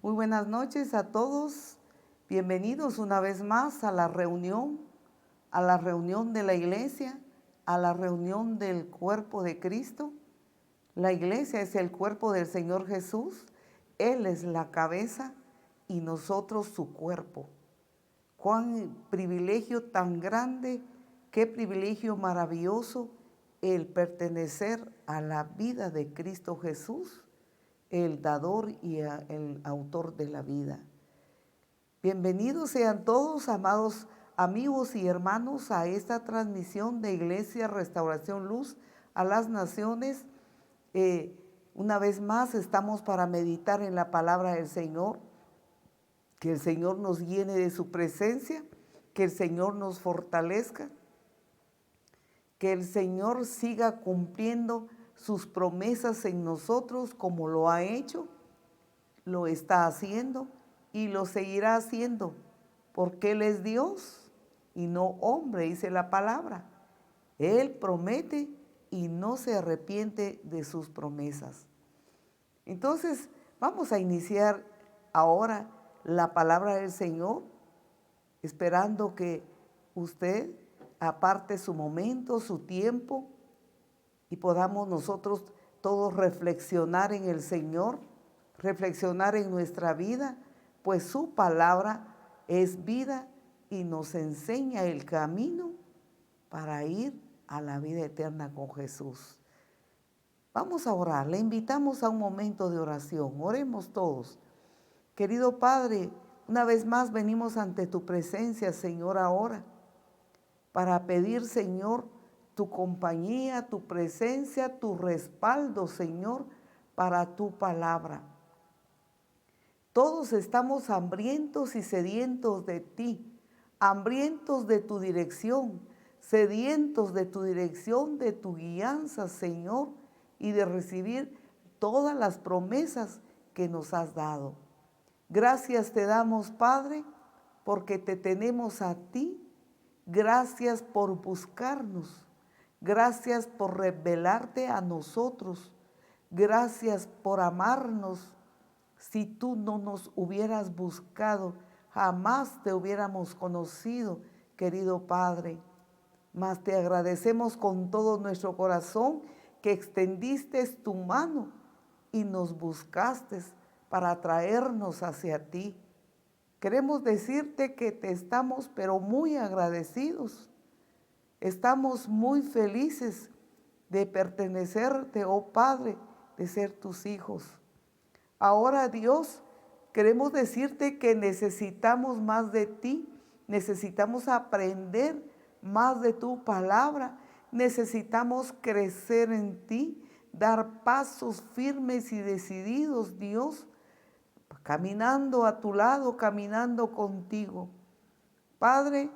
Muy buenas noches a todos. Bienvenidos una vez más a la reunión de la iglesia, a la reunión del cuerpo de Cristo. La iglesia es el cuerpo del Señor Jesús. Él es la cabeza y nosotros su cuerpo. Cuán privilegio tan grande, qué privilegio maravilloso el pertenecer a la vida de Cristo Jesús, el dador y el autor de la vida. Bienvenidos sean todos, amados amigos y hermanos, a esta transmisión de Iglesia Restauración Luz a las Naciones. Una vez más estamos para meditar en la palabra del Señor. Que el Señor nos llene de su presencia, que el Señor nos fortalezca, que el Señor siga cumpliendo sus promesas en nosotros como lo ha hecho, lo está haciendo y lo seguirá haciendo, porque Él es Dios y no hombre, dice la palabra. Él promete y no se arrepiente de sus promesas. Entonces, vamos a iniciar ahora la palabra del Señor, esperando que usted aparte su momento, su tiempo, y podamos nosotros todos reflexionar en el Señor, reflexionar en nuestra vida, pues su palabra es vida y nos enseña el camino para ir a la vida eterna con Jesús. Vamos a orar, le invitamos a un momento de oración, oremos todos. Querido Padre, una vez más venimos ante tu presencia, Señor, ahora, para pedir, Señor, tu compañía, tu presencia, tu respaldo, Señor, para tu palabra. Todos estamos hambrientos y sedientos de ti, hambrientos de tu dirección, sedientos de tu dirección, de tu guianza, Señor, y de recibir todas las promesas que nos has dado. Gracias te damos, Padre, porque te tenemos a ti. Gracias por buscarnos. Gracias por revelarte a nosotros. Gracias por amarnos. Si tú no nos hubieras buscado, jamás te hubiéramos conocido, querido Padre. Mas te agradecemos con todo nuestro corazón que extendiste tu mano y nos buscaste para traernos hacia ti. Queremos decirte que te estamos pero muy agradecidos. Estamos muy felices de pertenecerte, oh Padre, de ser tus hijos. Ahora, Dios, queremos decirte que necesitamos más de ti, necesitamos aprender más de tu palabra, necesitamos crecer en ti, dar pasos firmes y decididos, Dios, caminando a tu lado, caminando contigo. Padre,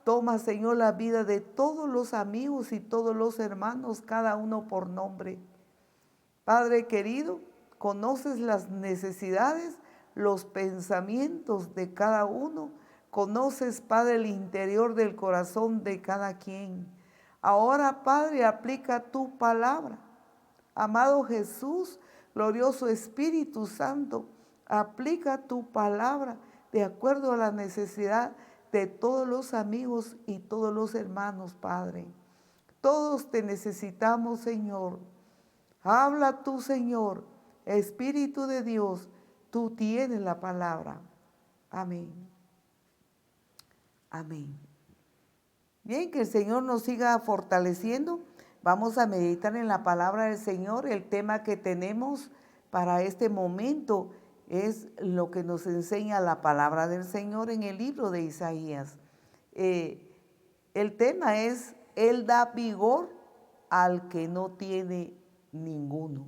toma, Señor, la vida de todos los amigos y todos los hermanos, cada uno por nombre. Padre querido, conoces las necesidades, los pensamientos de cada uno. Conoces, Padre, el interior del corazón de cada quien. Ahora, Padre, aplica tu palabra. Amado Jesús, glorioso Espíritu Santo, aplica tu palabra de acuerdo a la necesidad de todos los amigos y todos los hermanos, Padre. Todos te necesitamos, Señor. Habla tú, Señor, Espíritu de Dios, tú tienes la palabra. Amén. Amén. Bien, que el Señor nos siga fortaleciendo. Vamos a meditar en la palabra del Señor. El tema que tenemos para este momento es lo que nos enseña la palabra del Señor en el libro de Isaías. El tema es: Él da vigor al que no tiene ninguno,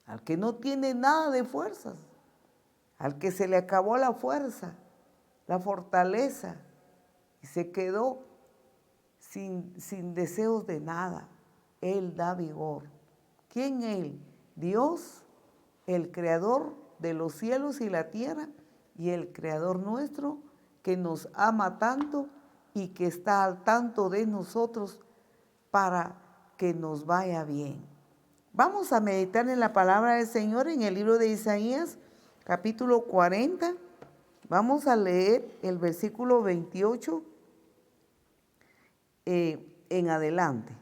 al que no tiene nada de fuerzas, al que se le acabó la fuerza, la fortaleza, y se quedó sin deseos de nada. Él da vigor. ¿Quién Él? Dios, el creador de los cielos y la tierra, y el creador nuestro, que nos ama tanto y que está al tanto de nosotros para que nos vaya bien. Vamos a meditar en la palabra del Señor en el libro de Isaías, capítulo 40. Vamos a leer el versículo 28 en adelante.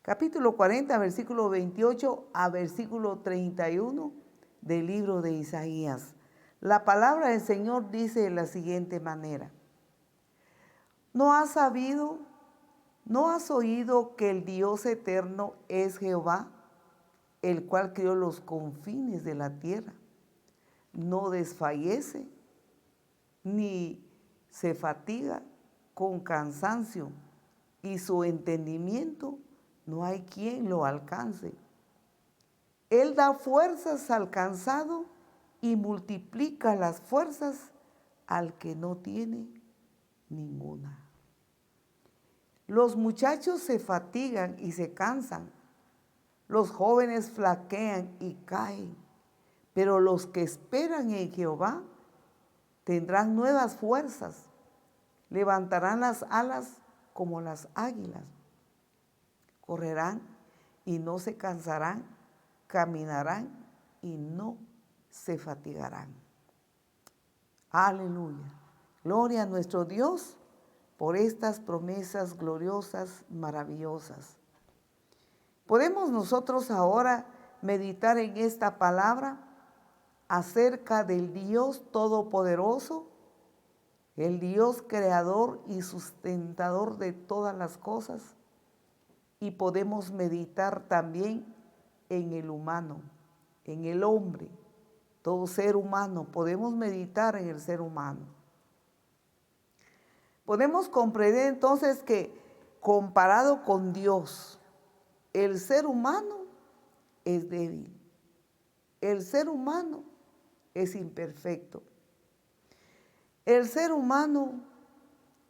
Capítulo 40, versículo 28 a versículo 31 del libro de Isaías. La palabra del Señor dice de la siguiente manera: ¿No has sabido, no has oído que el Dios eterno es Jehová, el cual creó los confines de la tierra? No desfallece, ni se fatiga con cansancio, y su entendimiento no hay quien lo alcance. Él da fuerzas al cansado y multiplica las fuerzas al que no tiene ninguna. Los muchachos se fatigan y se cansan, los jóvenes flaquean y caen, pero los que esperan en Jehová tendrán nuevas fuerzas, levantarán las alas como las águilas, correrán y no se cansarán, caminarán y no se fatigarán. Aleluya. Gloria a nuestro Dios por estas promesas gloriosas, maravillosas. Podemos nosotros ahora meditar en esta palabra acerca del Dios Todopoderoso, el Dios creador y sustentador de todas las cosas, y podemos meditar también en el humano, en el hombre, todo ser humano. Podemos meditar en el ser humano. Podemos comprender entonces que comparado con Dios, el ser humano es débil. El ser humano es imperfecto. El ser humano,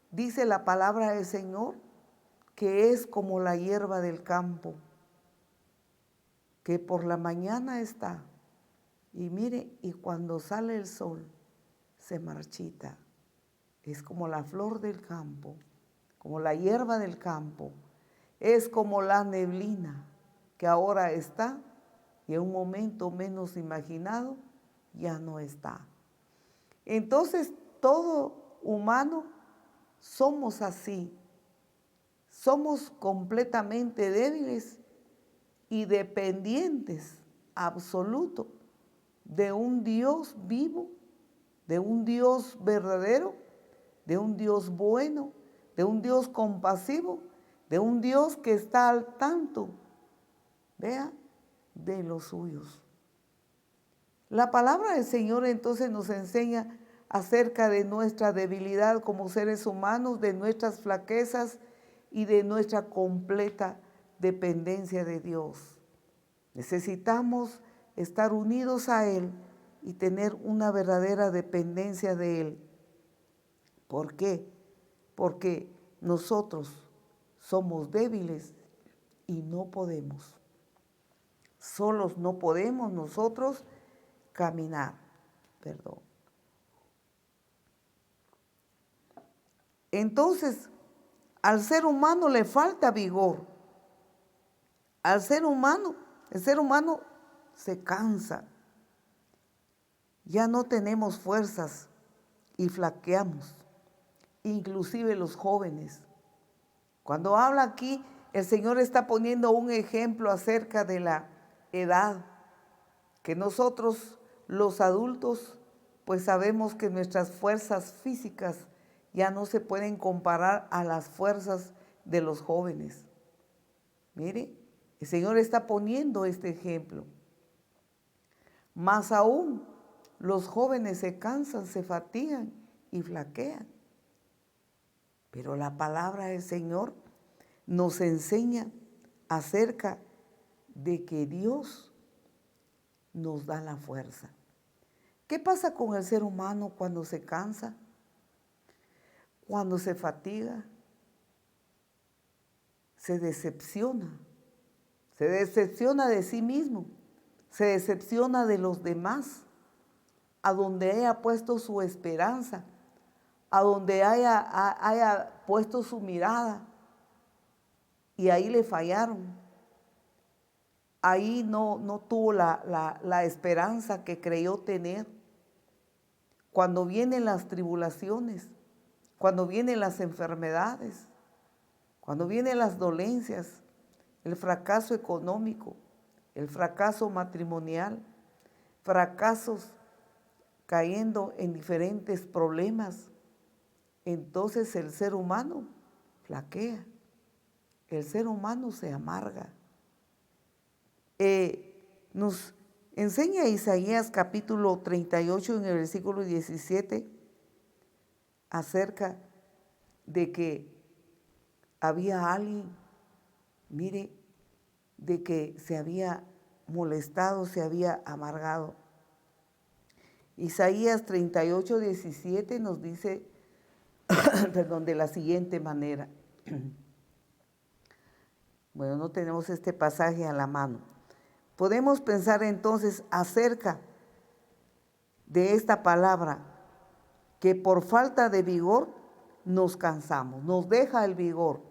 dice la palabra del Señor, que es como la hierba del campo, que por la mañana está, y mire, y cuando sale el sol, se marchita. Es como la flor del campo, como la hierba del campo. Es como la neblina que ahora está y en un momento menos imaginado ya no está. Entonces, todo humano somos así. Somos completamente débiles y dependientes absoluto de un Dios vivo, de un Dios verdadero, de un Dios bueno, de un Dios compasivo, de un Dios que está al tanto, vea, de los suyos. La palabra del Señor entonces nos enseña acerca de nuestra debilidad como seres humanos, de nuestras flaquezas y de nuestra completa dependencia de Dios. Necesitamos estar unidos a Él y tener una verdadera dependencia de Él. ¿Por qué? Porque nosotros somos débiles y no podemos. Solos no podemos nosotros caminar. Entonces, al ser humano le falta vigor. Al ser humano, el ser humano se cansa. Ya no tenemos fuerzas y flaqueamos, inclusive los jóvenes. Cuando habla aquí, el Señor está poniendo un ejemplo acerca de la edad, que nosotros los adultos pues sabemos que nuestras fuerzas físicas ya no se pueden comparar a las fuerzas de los jóvenes. Mire, el Señor está poniendo este ejemplo. Más aún, los jóvenes se cansan, se fatigan y flaquean. Pero la palabra del Señor nos enseña acerca de que Dios nos da la fuerza. ¿Qué pasa con el ser humano cuando se cansa? Cuando se fatiga, se decepciona de sí mismo, se decepciona de los demás, a donde haya puesto su esperanza, a donde haya puesto su mirada, y ahí le fallaron. ahí no tuvo la esperanza que creyó tener. Cuando vienen las tribulaciones, cuando vienen las enfermedades, cuando vienen las dolencias, el fracaso económico, el fracaso matrimonial, fracasos cayendo en diferentes problemas, entonces el ser humano flaquea, el ser humano se amarga. Nos enseña Isaías capítulo 38 en el versículo 17 acerca de que había alguien, mire, de que se había molestado, se había amargado. Isaías 38, 17 nos dice, perdón, de la siguiente manera. Bueno, no tenemos este pasaje a la mano. Podemos pensar entonces acerca de esta palabra, que por falta de vigor nos cansamos, nos deja el vigor,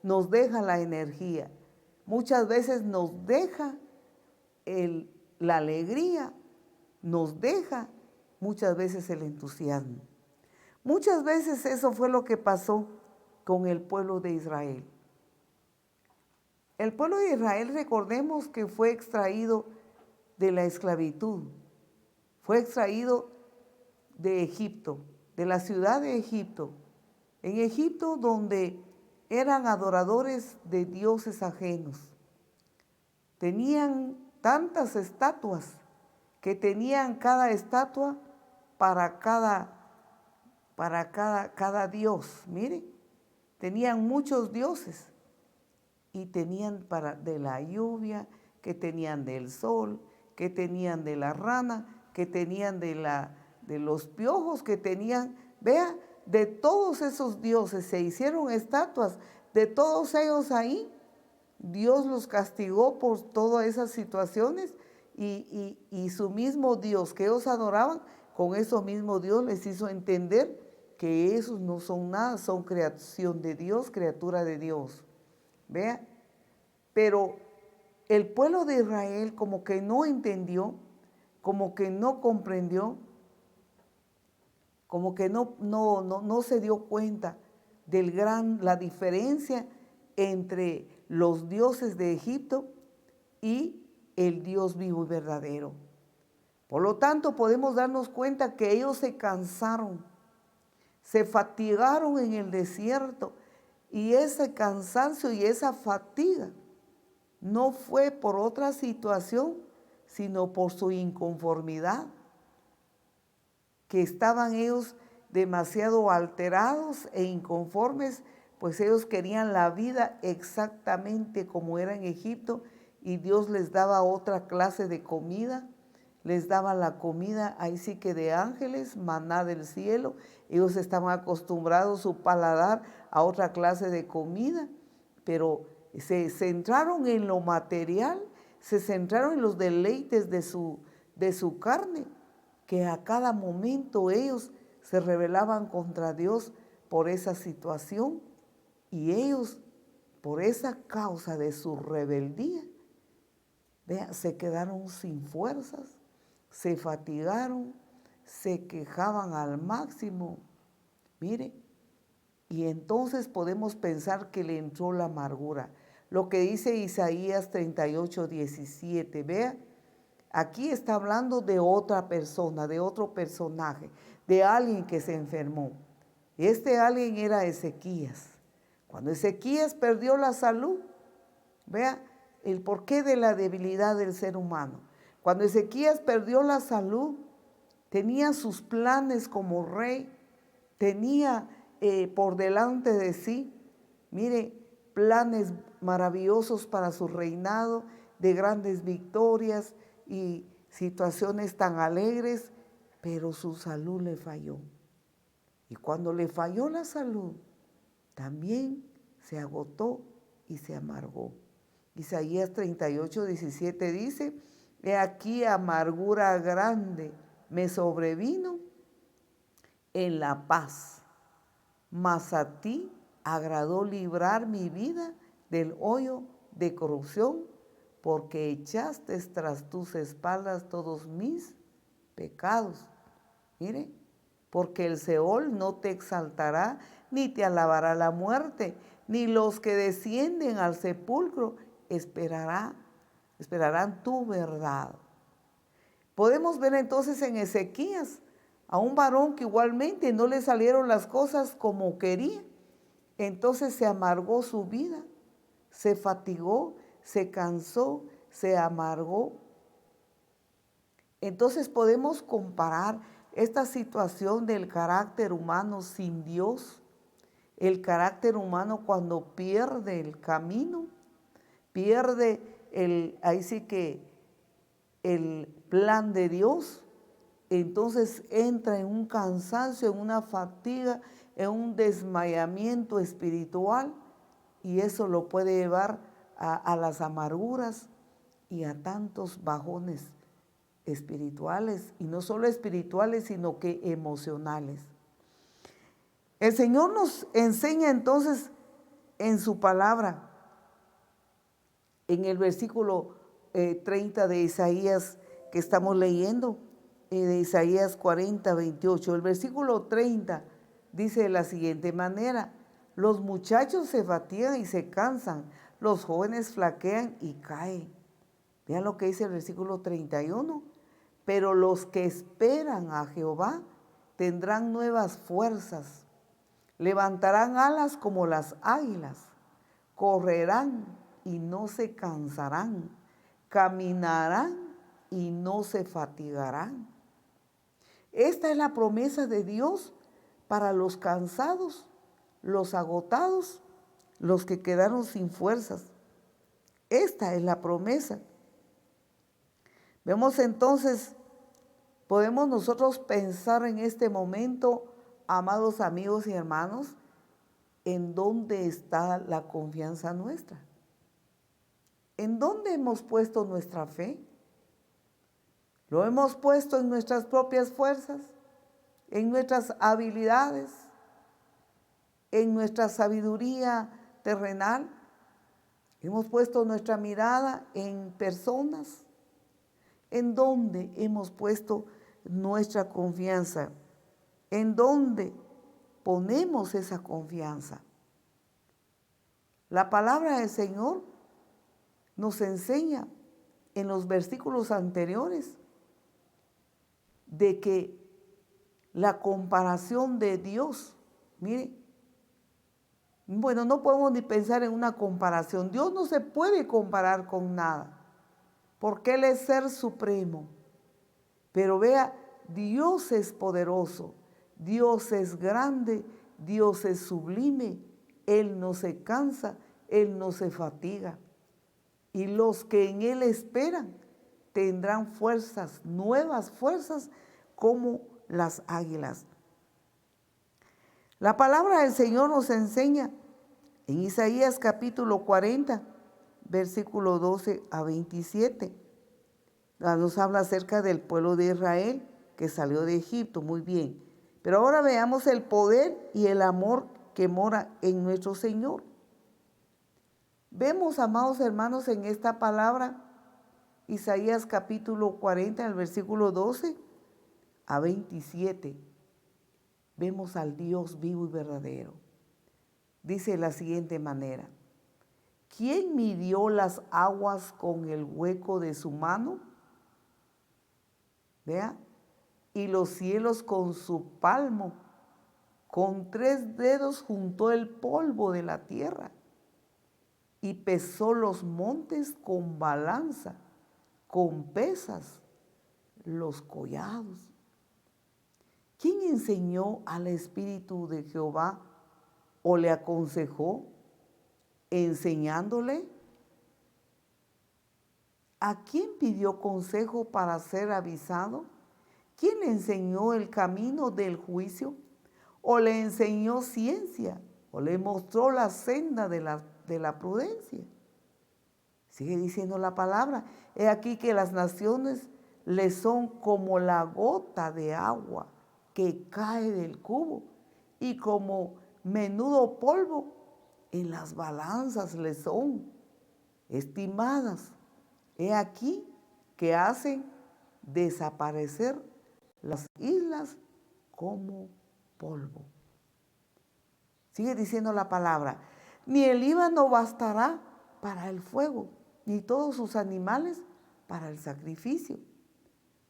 nos deja la energía. Muchas veces nos deja la alegría, nos deja muchas veces el entusiasmo. Muchas veces eso fue lo que pasó con el pueblo de Israel. El pueblo de Israel, recordemos que fue extraído de la esclavitud, fue extraído de Egipto, de la ciudad de Egipto. En Egipto, donde eran adoradores de dioses ajenos. Tenían tantas estatuas que tenían cada estatua para cada dios. Mire, tenían muchos dioses y tenían de la lluvia, que tenían del sol, que tenían de la rana, que tenían de los piojos, que tenían, vea, de todos esos dioses se hicieron estatuas, de todos ellos ahí. Dios los castigó por todas esas situaciones y su mismo Dios que ellos adoraban, con eso mismo Dios les hizo entender que esos no son nada, son creación de Dios, criatura de Dios. Vea, pero el pueblo de Israel como que no entendió, como que no comprendió, como que no se dio cuenta de la diferencia entre los dioses de Egipto y el Dios vivo y verdadero. Por lo tanto, podemos darnos cuenta que ellos se cansaron, se fatigaron en el desierto, y ese cansancio y esa fatiga no fue por otra situación, sino por su inconformidad, que estaban ellos demasiado alterados e inconformes, pues ellos querían la vida exactamente como era en Egipto, y Dios les daba otra clase de comida, les daba la comida ahí sí que de ángeles, maná del cielo. Ellos estaban acostumbrados su paladar a otra clase de comida, pero se centraron en lo material, se centraron en los deleites de su carne, que a cada momento ellos se rebelaban contra Dios por esa situación, y ellos, por esa causa de su rebeldía, vean, se quedaron sin fuerzas, se fatigaron, se quejaban al máximo. Mire, y entonces podemos pensar que le entró la amargura. Lo que dice Isaías 38, 17, vea, aquí está hablando de otra persona, de otro personaje, de alguien que se enfermó. Este alguien era Ezequías. Cuando Ezequías perdió la salud, vea el porqué de la debilidad del ser humano. Cuando Ezequías perdió la salud, tenía sus planes como rey, tenía por delante de sí, mire, planes maravillosos para su reinado, de grandes victorias y situaciones tan alegres, pero su salud le falló. Y cuando le falló la salud, también se agotó y se amargó. Isaías 38, 17 dice, he aquí amargura grande me sobrevino en la paz, mas a ti agradó librar mi vida del hoyo de corrupción, porque echaste tras tus espaldas todos mis pecados. Mire, porque el Seol no te exaltará, ni te alabará la muerte, ni los que descienden al sepulcro esperarán tu verdad. Podemos ver entonces en Ezequías a un varón que igualmente no le salieron las cosas como quería. Entonces se amargó su vida, se fatigó, se cansó, se amargó. Entonces podemos comparar esta situación del carácter humano sin Dios, el carácter humano cuando pierde el camino, pierde ahí sí que el plan de Dios, entonces entra en un cansancio, en una fatiga, en un desmayamiento espiritual, y eso lo puede llevar a las amarguras y a tantos bajones espirituales, y no solo espirituales, sino que emocionales. El Señor nos enseña entonces en su palabra, en el versículo 30 de Isaías que estamos leyendo, de Isaías 40, 28. El versículo 30 dice de la siguiente manera: los muchachos se fatigan y se cansan, los jóvenes flaquean y caen. Vean lo que dice el versículo 31. Pero los que esperan a Jehová tendrán nuevas fuerzas, levantarán alas como las águilas, correrán y no se cansarán, caminarán y no se fatigarán. Esta es la promesa de Dios para los cansados, los agotados, los que quedaron sin fuerzas. Esta es la promesa. Vemos entonces, podemos nosotros pensar en este momento, amados amigos y hermanos, en dónde está la confianza nuestra. ¿En dónde hemos puesto nuestra fe? ¿Lo hemos puesto en nuestras propias fuerzas, en nuestras habilidades, en nuestra sabiduría terrenal? ¿Hemos puesto nuestra mirada en personas? ¿En dónde hemos puesto nuestra confianza? ¿En dónde ponemos esa confianza? La palabra del Señor nos enseña en los versículos anteriores de que la comparación de Dios, mire, bueno, no podemos ni pensar en una comparación. Dios no se puede comparar con nada, porque Él es ser supremo. Pero vea, Dios es poderoso, Dios es grande, Dios es sublime, Él no se cansa, Él no se fatiga. Y los que en Él esperan tendrán fuerzas, nuevas fuerzas como las águilas. La palabra del Señor nos enseña en Isaías capítulo 40, versículo 12 a 27. Nos habla acerca del pueblo de Israel que salió de Egipto, muy bien. Pero ahora veamos el poder y el amor que mora en nuestro Señor. Vemos, amados hermanos, en esta palabra, Isaías capítulo 40, el versículo 12 a 27. Vemos al Dios vivo y verdadero. Dice de la siguiente manera: ¿quién midió las aguas con el hueco de su mano? Vea, y los cielos con su palmo, con 3 dedos juntó el polvo de la tierra y pesó los montes con balanza, con pesas los collados. ¿Quién enseñó al Espíritu de Jehová o le aconsejó enseñándole? ¿A quién pidió consejo para ser avisado? ¿Quién le enseñó el camino del juicio? ¿O le enseñó ciencia? ¿O le mostró la senda de la prudencia? Sigue diciendo la palabra. He aquí que las naciones le son como la gota de agua que cae del cubo, y como menudo polvo en las balanzas le son estimadas. He aquí que hacen desaparecer las islas como polvo. Sigue diciendo la palabra, ni el Líbano bastará para el fuego, ni todos sus animales para el sacrificio.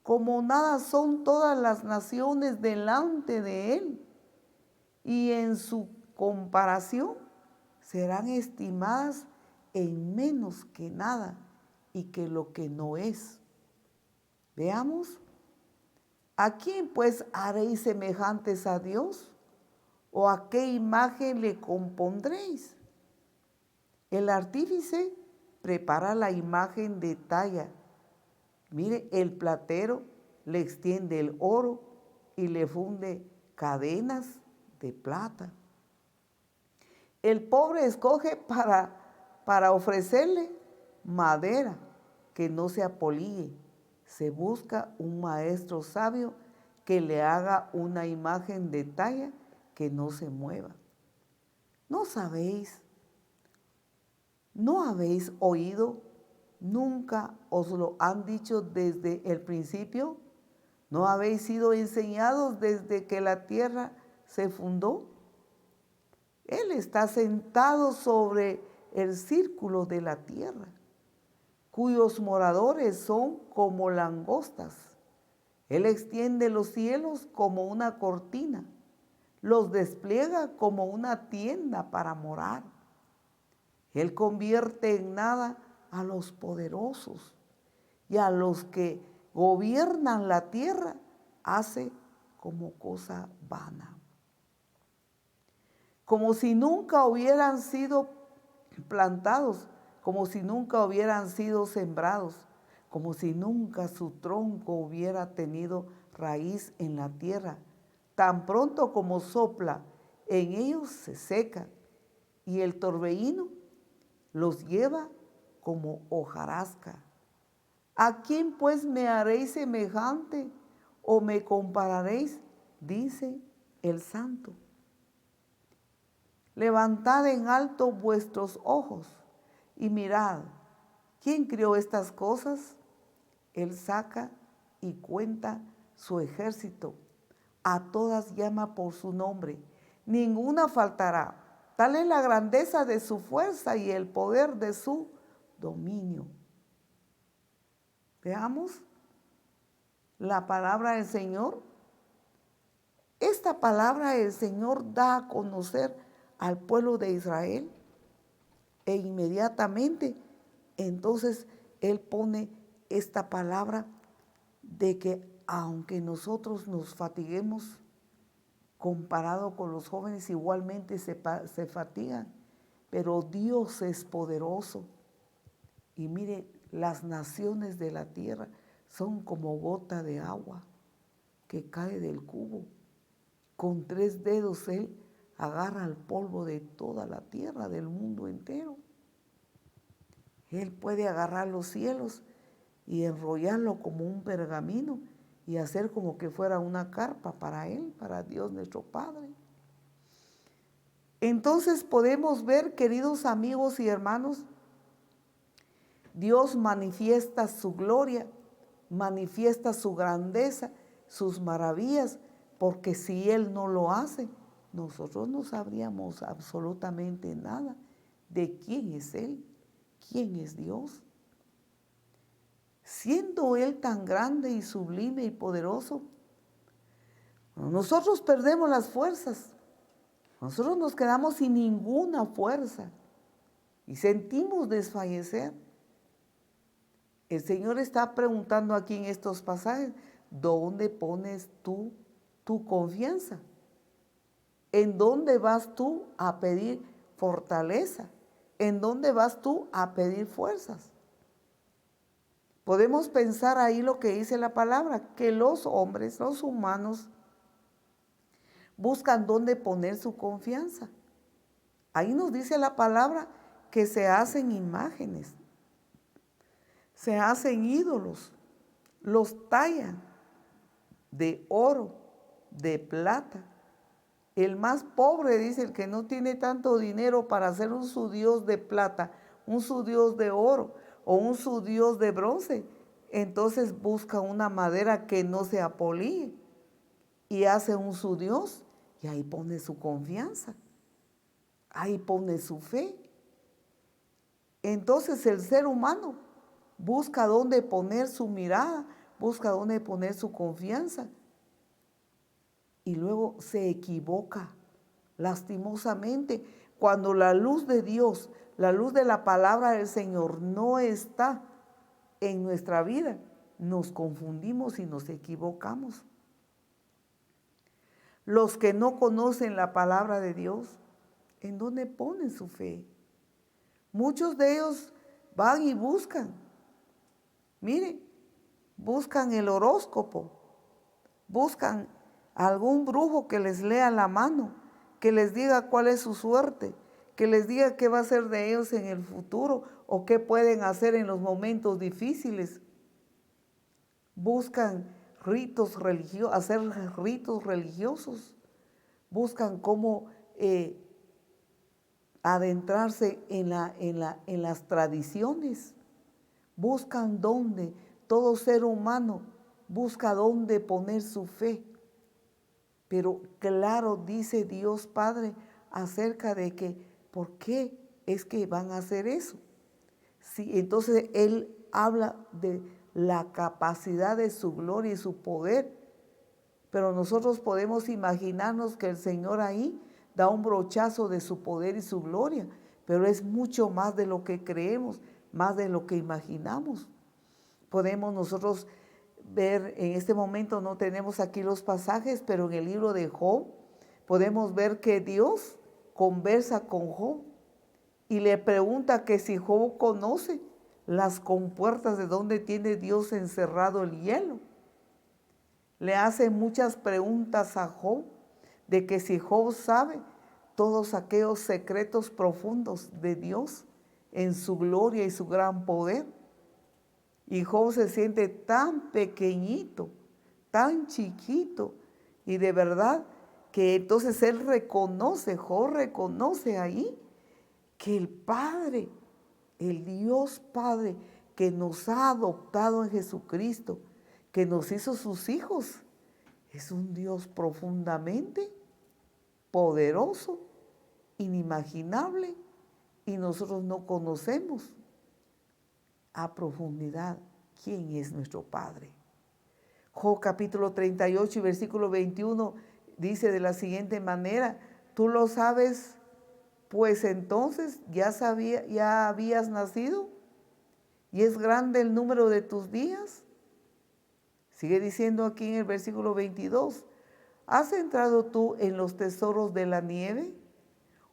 Como nada son todas las naciones delante de él, y en su comparación serán estimadas en menos que nada y que lo que no es. Veamos, ¿a quién pues haréis semejantes a Dios? ¿O a qué imagen le compondréis? El artífice prepara la imagen de talla. Mire, el platero le extiende el oro y le funde cadenas de plata. El pobre escoge para ofrecerle madera que no se apolíe. Se busca un maestro sabio que le haga una imagen de talla que no se mueva. ¿No sabéis? ¿No habéis oído? ¿Nunca os lo han dicho desde el principio? ¿No habéis sido enseñados desde que la tierra se fundó? Él está sentado sobre el círculo de la tierra, cuyos moradores son como langostas. Él extiende los cielos como una cortina, los despliega como una tienda para morar. Él convierte en nada a los poderosos y a los que gobiernan la tierra hace como cosa vana. Como si nunca hubieran sido plantados, como si nunca hubieran sido sembrados, como si nunca su tronco hubiera tenido raíz en la tierra. Tan pronto como sopla, en ellos se seca, y el torbellino los lleva como hojarasca. ¿A quién pues me haréis semejante o me compararéis? Dice el Santo. Levantad en alto vuestros ojos y mirad, ¿quién creó estas cosas? Él saca y cuenta su ejército. A todas llama por su nombre. Ninguna faltará. Tal es la grandeza de su fuerza y el poder de su dominio. Veamos la palabra del Señor. Esta palabra del Señor da a conocer al pueblo de Israel e inmediatamente entonces Él pone esta palabra de que aunque nosotros nos fatiguemos, comparado con los jóvenes igualmente se fatigan, pero Dios es poderoso. Y mire, las naciones de la tierra son como gota de agua que cae del cubo. Con 3 dedos Él agarra el polvo de toda la tierra, del mundo entero. Él puede agarrar los cielos y enrollarlo como un pergamino y hacer como que fuera una carpa para Él, para Dios nuestro Padre. Entonces podemos ver, queridos amigos y hermanos, Dios manifiesta su gloria, manifiesta su grandeza, sus maravillas, porque si Él no lo hace, nosotros no sabríamos absolutamente nada de quién es Él, quién es Dios. Siendo Él tan grande y sublime y poderoso, nosotros perdemos las fuerzas, nosotros nos quedamos sin ninguna fuerza y sentimos desfallecer. El Señor está preguntando aquí en estos pasajes, ¿dónde pones tú tu confianza? ¿En dónde vas tú a pedir fortaleza? ¿En dónde vas tú a pedir fuerzas? Podemos pensar ahí lo que dice la palabra, que los hombres, los humanos, buscan dónde poner su confianza. Ahí nos dice la palabra que se hacen imágenes, se hacen ídolos, los tallan de oro, de plata. El más pobre, dice, el que no tiene tanto dinero para hacer un su dios de plata, un su dios de oro, o su dios de bronce, entonces busca una madera que no se apolíe y hace su dios, y ahí pone su confianza, ahí pone su fe. Entonces el ser humano busca dónde poner su mirada, busca dónde poner su confianza, y luego se equivoca lastimosamente cuando la luz de Dios, la luz de la palabra del Señor no está en nuestra vida. Nos confundimos y nos equivocamos. Los que no conocen la palabra de Dios, ¿en dónde ponen su fe? Muchos de ellos van y buscan, miren, buscan el horóscopo, buscan algún brujo que les lea la mano, que les diga cuál es su suerte, que les diga qué va a ser de ellos en el futuro o qué pueden hacer en los momentos difíciles. Buscan ritos religiosos, hacer ritos religiosos, buscan cómo adentrarse en las tradiciones, buscan dónde, todo ser humano busca dónde poner su fe. Pero claro, dice Dios Padre acerca de que, ¿por qué es que van a hacer eso? Sí, entonces Él habla de la capacidad de su gloria y su poder, pero nosotros podemos imaginarnos que el Señor ahí da un brochazo de su poder y su gloria, pero es mucho más de lo que creemos, más de lo que imaginamos. Podemos nosotros ver, en este momento no tenemos aquí los pasajes, pero en el libro de Job podemos ver que Dios conversa con Job y le pregunta que si Job conoce las compuertas de donde tiene Dios encerrado el hielo. Le hace muchas preguntas a Job de que si Job sabe todos aquellos secretos profundos de Dios en su gloria y su gran poder. Y Job se siente tan pequeñito, tan chiquito, y de verdad que entonces él reconoce, Job reconoce ahí que el Padre, el Dios Padre que nos ha adoptado en Jesucristo, que nos hizo sus hijos, es un Dios profundamente poderoso, inimaginable, y nosotros no conocemos a profundidad quién es nuestro Padre. Job capítulo 38 y versículo 21 dice de la siguiente manera: tú lo sabes, pues entonces ya habías nacido y es grande el número de tus días. Sigue diciendo aquí en el versículo 22, ¿has entrado tú en los tesoros de la nieve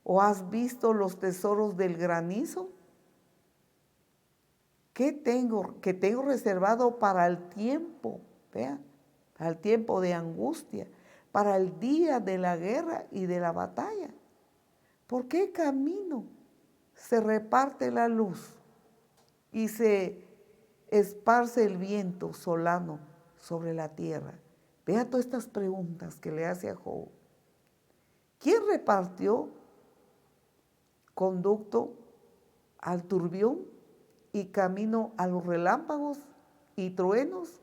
o has visto los tesoros del granizo? ¿Qué tengo? Que tengo reservado para el tiempo, vea, para el tiempo de angustia, para el día de la guerra y de la batalla. ¿Por qué camino se reparte la luz y se esparce el viento solano sobre la tierra? Vea todas estas preguntas que le hace a Job. ¿Quién repartió conducto al turbión y camino a los relámpagos y truenos,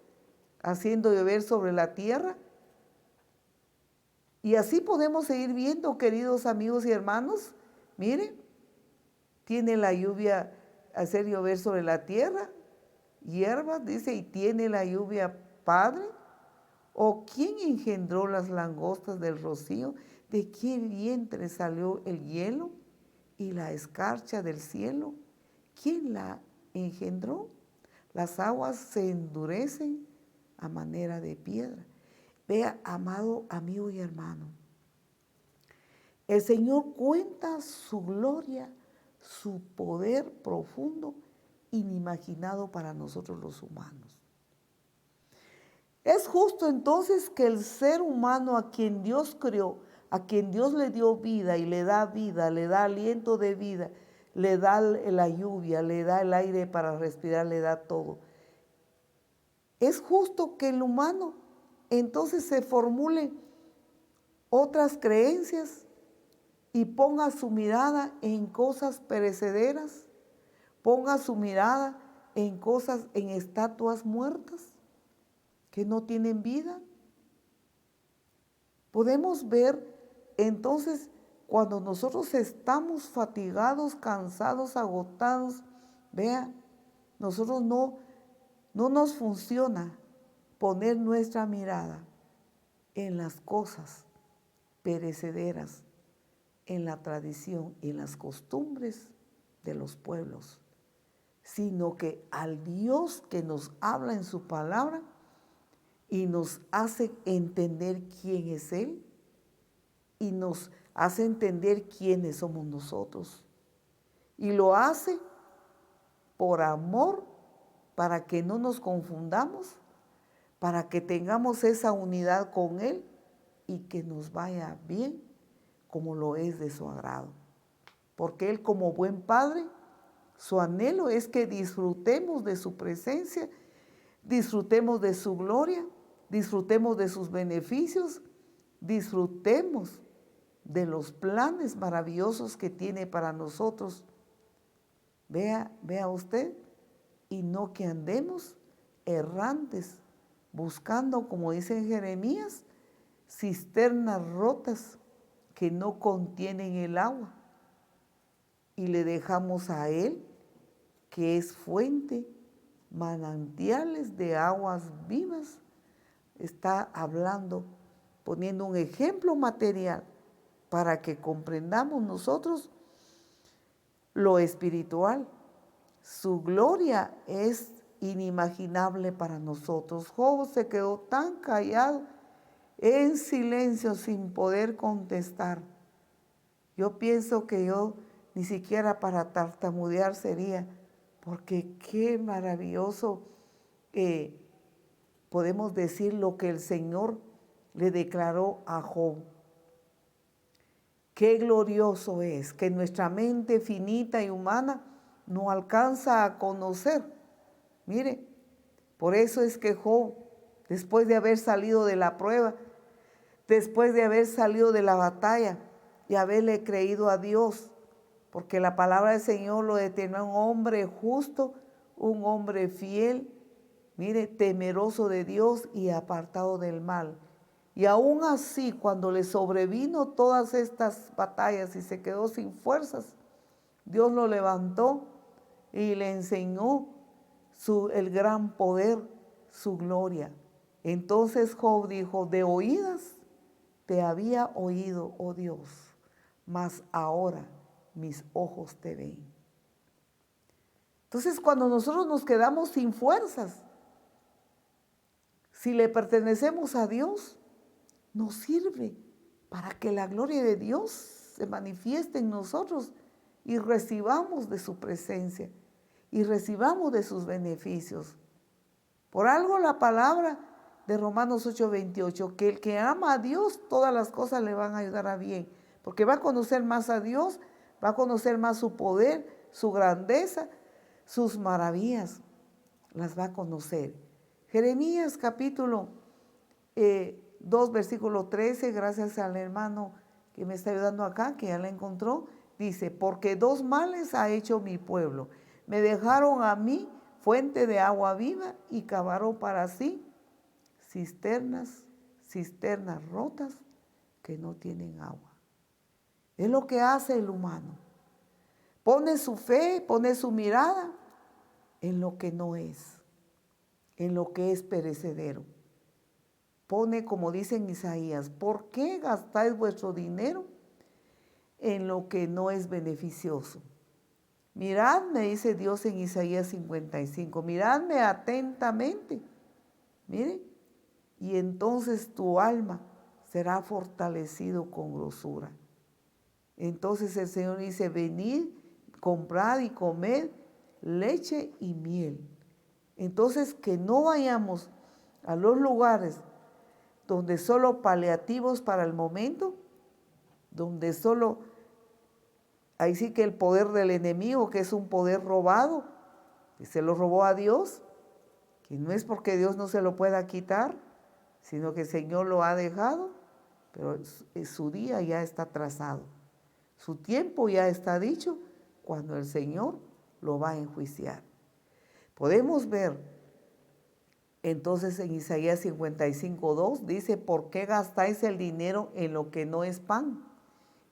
haciendo llover sobre la tierra? Y así podemos seguir viendo, queridos amigos y hermanos. Miren, tiene la lluvia hacer llover sobre la tierra, hierbas, dice, y tiene la lluvia Padre. ¿O quién engendró las langostas del rocío? ¿De qué vientre salió el hielo y la escarcha del cielo? ¿Quién la engendró? Las aguas se endurecen a manera de piedra. Vea, amado amigo y hermano, el Señor cuenta su gloria, su poder profundo, inimaginado para nosotros los humanos. Es justo entonces que el ser humano a quien Dios creó, a quien Dios le dio vida y le da aliento de vida, le da la lluvia, le da el aire para respirar, le da todo. Es justo que el humano entonces se formule otras creencias y ponga su mirada en cosas perecederas, ponga su mirada en cosas, en estatuas muertas que no tienen vida. Podemos ver entonces cuando nosotros estamos fatigados, cansados, agotados, vea, nosotros no nos funciona poner nuestra mirada en las cosas perecederas, en la tradición y en las costumbres de los pueblos, sino que al Dios que nos habla en su palabra y nos hace entender quién es Él y nos hace entender quiénes somos nosotros. Y lo hace por amor, para que no nos confundamos, para que tengamos esa unidad con Él y que nos vaya bien como lo es de su agrado. Porque Él, como buen Padre, su anhelo es que disfrutemos de su presencia, disfrutemos de su gloria, disfrutemos de sus beneficios, disfrutemos de los planes maravillosos que tiene para nosotros. Vea usted, y no que andemos errantes, buscando, como dice en Jeremías, cisternas rotas que no contienen el agua, y le dejamos a Él, que es fuente, manantiales de aguas vivas. Está hablando, poniendo un ejemplo material para que comprendamos nosotros lo espiritual. Su gloria es inimaginable para nosotros. Job se quedó tan callado, en silencio, sin poder contestar. Yo pienso que yo ni siquiera para tartamudear sería, porque qué maravilloso podemos decir lo que el Señor le declaró a Job. Qué glorioso es que nuestra mente finita y humana no alcanza a conocer. Mire, por eso es que Job, después de haber salido de la prueba, después de haber salido de la batalla y haberle creído a Dios, porque la palabra del Señor lo determinó un hombre justo, un hombre fiel, mire, temeroso de Dios y apartado del mal. Y aún así, cuando le sobrevino todas estas batallas y se quedó sin fuerzas, Dios lo levantó y le enseñó el gran poder, su gloria. Entonces Job dijo: de oídas te había oído, oh Dios, mas ahora mis ojos te ven. Entonces, cuando nosotros nos quedamos sin fuerzas, si le pertenecemos a Dios, nos sirve para que la gloria de Dios se manifieste en nosotros y recibamos de su presencia y recibamos de sus beneficios. Por algo la palabra de Romanos 8:28, que el que ama a Dios, todas las cosas le van a ayudar a bien, porque va a conocer más a Dios, va a conocer más su poder, su grandeza, sus maravillas, las va a conocer. Jeremías capítulo 2, versículo 13, gracias al hermano que me está ayudando acá, que ya la encontró, dice: porque dos males ha hecho mi pueblo. Me dejaron a mí fuente de agua viva y cavaron para sí cisternas rotas que no tienen agua. Es lo que hace el humano. Pone su fe, pone su mirada en lo que no es, en lo que es perecedero. Pone, como dice en Isaías: ¿por qué gastáis vuestro dinero en lo que no es beneficioso? Miradme, dice Dios en Isaías 55, miradme atentamente, mire, y entonces tu alma será fortalecido con grosura. Entonces el Señor dice: venid, comprad y comed leche y miel. Entonces, que no vayamos a los lugares donde solo paliativos para el momento, donde solo, ahí sí que el poder del enemigo, que es un poder robado, que se lo robó a Dios, que no es porque Dios no se lo pueda quitar, sino que el Señor lo ha dejado, pero su día ya está trazado, su tiempo ya está dicho, cuando el Señor lo va a enjuiciar. Podemos ver entonces en Isaías 55:2 dice, ¿por qué gastáis el dinero en lo que no es pan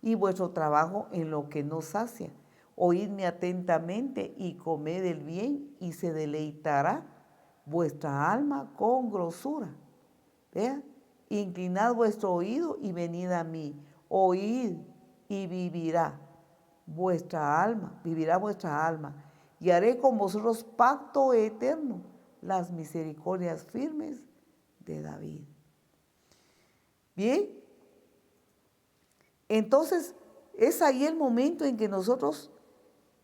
y vuestro trabajo en lo que no sacia? Oídme atentamente y comed el bien y se deleitará vuestra alma con grosura. Vea, inclinad vuestro oído y venid a mí. Oíd y vivirá vuestra alma. Y haré con vosotros pacto eterno, las misericordias firmes de David. Bien, entonces es ahí el momento en que nosotros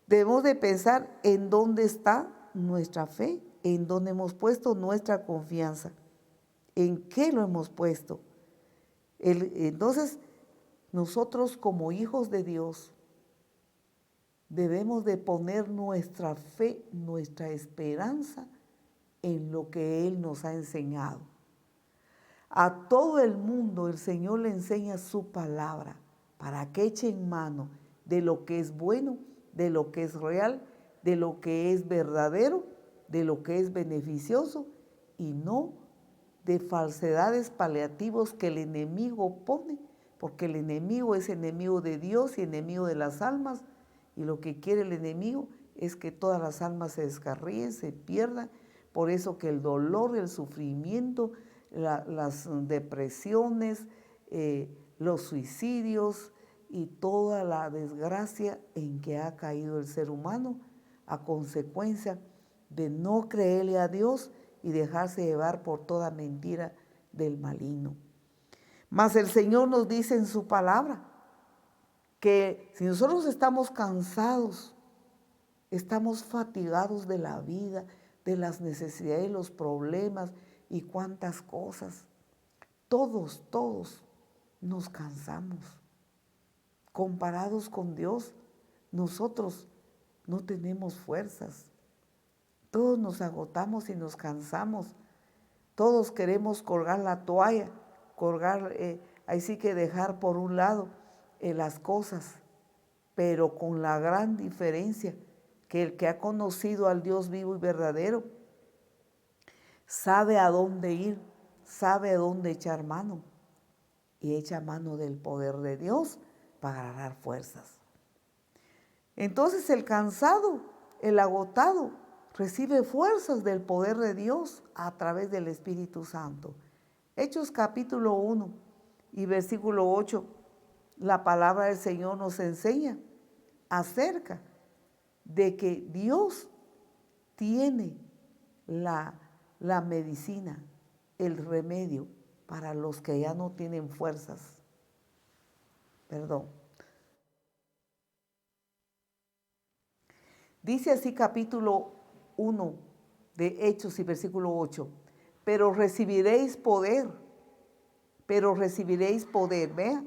debemos de pensar en dónde está nuestra fe, en dónde hemos puesto nuestra confianza, en qué lo hemos puesto. Entonces, nosotros como hijos de Dios debemos de poner nuestra fe, nuestra esperanza en lo que Él nos ha enseñado. A todo el mundo el Señor le enseña su palabra para que echen mano de lo que es bueno, de lo que es real, de lo que es verdadero, de lo que es beneficioso y no de falsedades paliativos que el enemigo pone, porque el enemigo es enemigo de Dios y enemigo de las almas, y lo que quiere el enemigo es que todas las almas se descarríen, se pierdan. Por eso que el dolor, el sufrimiento, las depresiones, los suicidios y toda la desgracia en que ha caído el ser humano a consecuencia de no creerle a Dios y dejarse llevar por toda mentira del maligno. Mas el Señor nos dice en su palabra que si nosotros estamos cansados, estamos fatigados de la vida, de las necesidades, los problemas y cuántas cosas, todos nos cansamos. Comparados con Dios, nosotros no tenemos fuerzas. Todos nos agotamos y nos cansamos. Todos queremos colgar la toalla, ahí sí que dejar por un lado las cosas, pero con la gran diferencia que el que ha conocido al Dios vivo y verdadero sabe a dónde ir, sabe a dónde echar mano y echa mano del poder de Dios para ganar fuerzas. Entonces el cansado, el agotado, recibe fuerzas del poder de Dios a través del Espíritu Santo. Hechos capítulo 1 y versículo 8, la palabra del Señor nos enseña acerca de que Dios tiene la medicina, el remedio para los que ya no tienen fuerzas. Dice así capítulo 1 de Hechos y versículo 8, pero recibiréis poder, vea,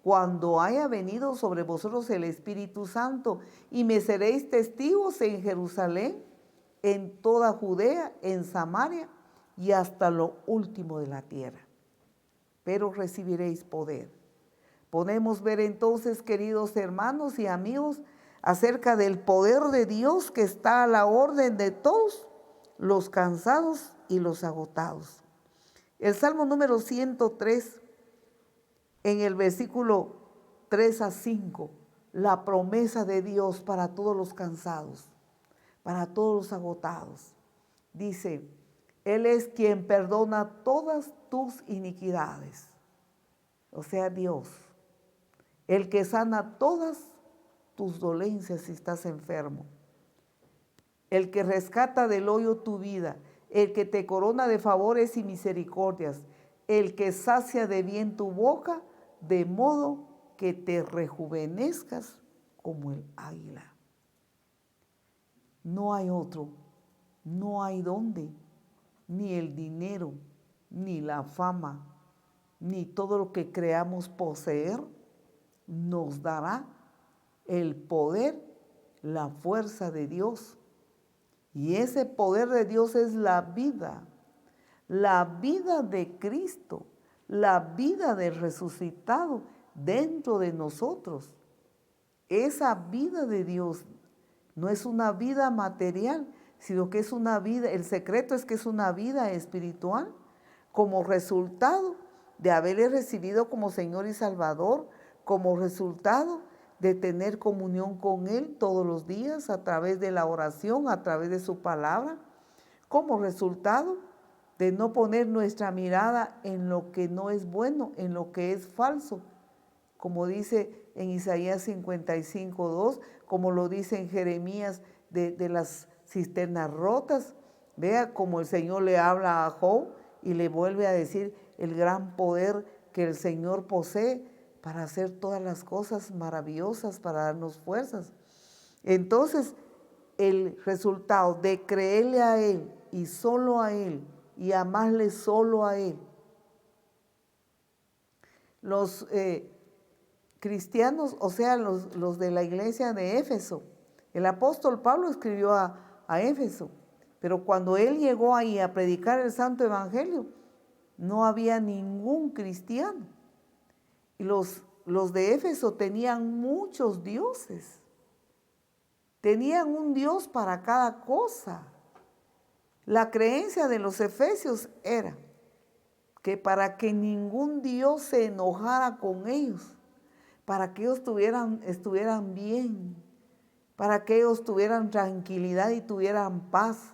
cuando haya venido sobre vosotros el Espíritu Santo, y me seréis testigos en Jerusalén, en toda Judea, en Samaria y hasta lo último de la tierra. Pero recibiréis poder. Podemos ver entonces, queridos hermanos y amigos, acerca del poder de Dios que está a la orden de todos los cansados y los agotados. El Salmo número 103, en el versículo 3 a 5, la promesa de Dios para todos los cansados, para todos los agotados. Dice, Él es quien perdona todas tus iniquidades. O sea, Dios, el que sana todas tus dolencias si estás enfermo, el que rescata del hoyo tu vida, el que te corona de favores y misericordias, el que sacia de bien tu boca, de modo que te rejuvenezcas como el águila. No hay otro, no hay dónde, ni el dinero, ni la fama, ni todo lo que creamos poseer nos dará el poder, la fuerza de Dios. Y ese poder de Dios es la vida de Cristo, la vida del resucitado dentro de nosotros. Esa vida de Dios no es una vida material, sino que es una vida, el secreto es que es una vida espiritual como resultado de haberle recibido como Señor y Salvador, como resultado de tener comunión con Él todos los días a través de la oración, a través de su palabra, como resultado de no poner nuestra mirada en lo que no es bueno, en lo que es falso, como dice en Isaías 55:2, como lo dice en Jeremías de las cisternas rotas. Vea como el Señor le habla a Job y le vuelve a decir el gran poder que el Señor posee para hacer todas las cosas maravillosas, para darnos fuerzas. Entonces, el resultado de creerle a Él y solo a Él y amarle solo a Él. Los cristianos, o sea, los de la iglesia de Éfeso, el apóstol Pablo escribió a Éfeso, pero cuando él llegó ahí a predicar el santo evangelio, no había ningún cristiano. Y los de Éfeso tenían muchos dioses. Tenían un Dios para cada cosa. La creencia de los efesios era que para que ningún Dios se enojara con ellos, para que ellos estuvieran bien, para que ellos tuvieran tranquilidad y tuvieran paz.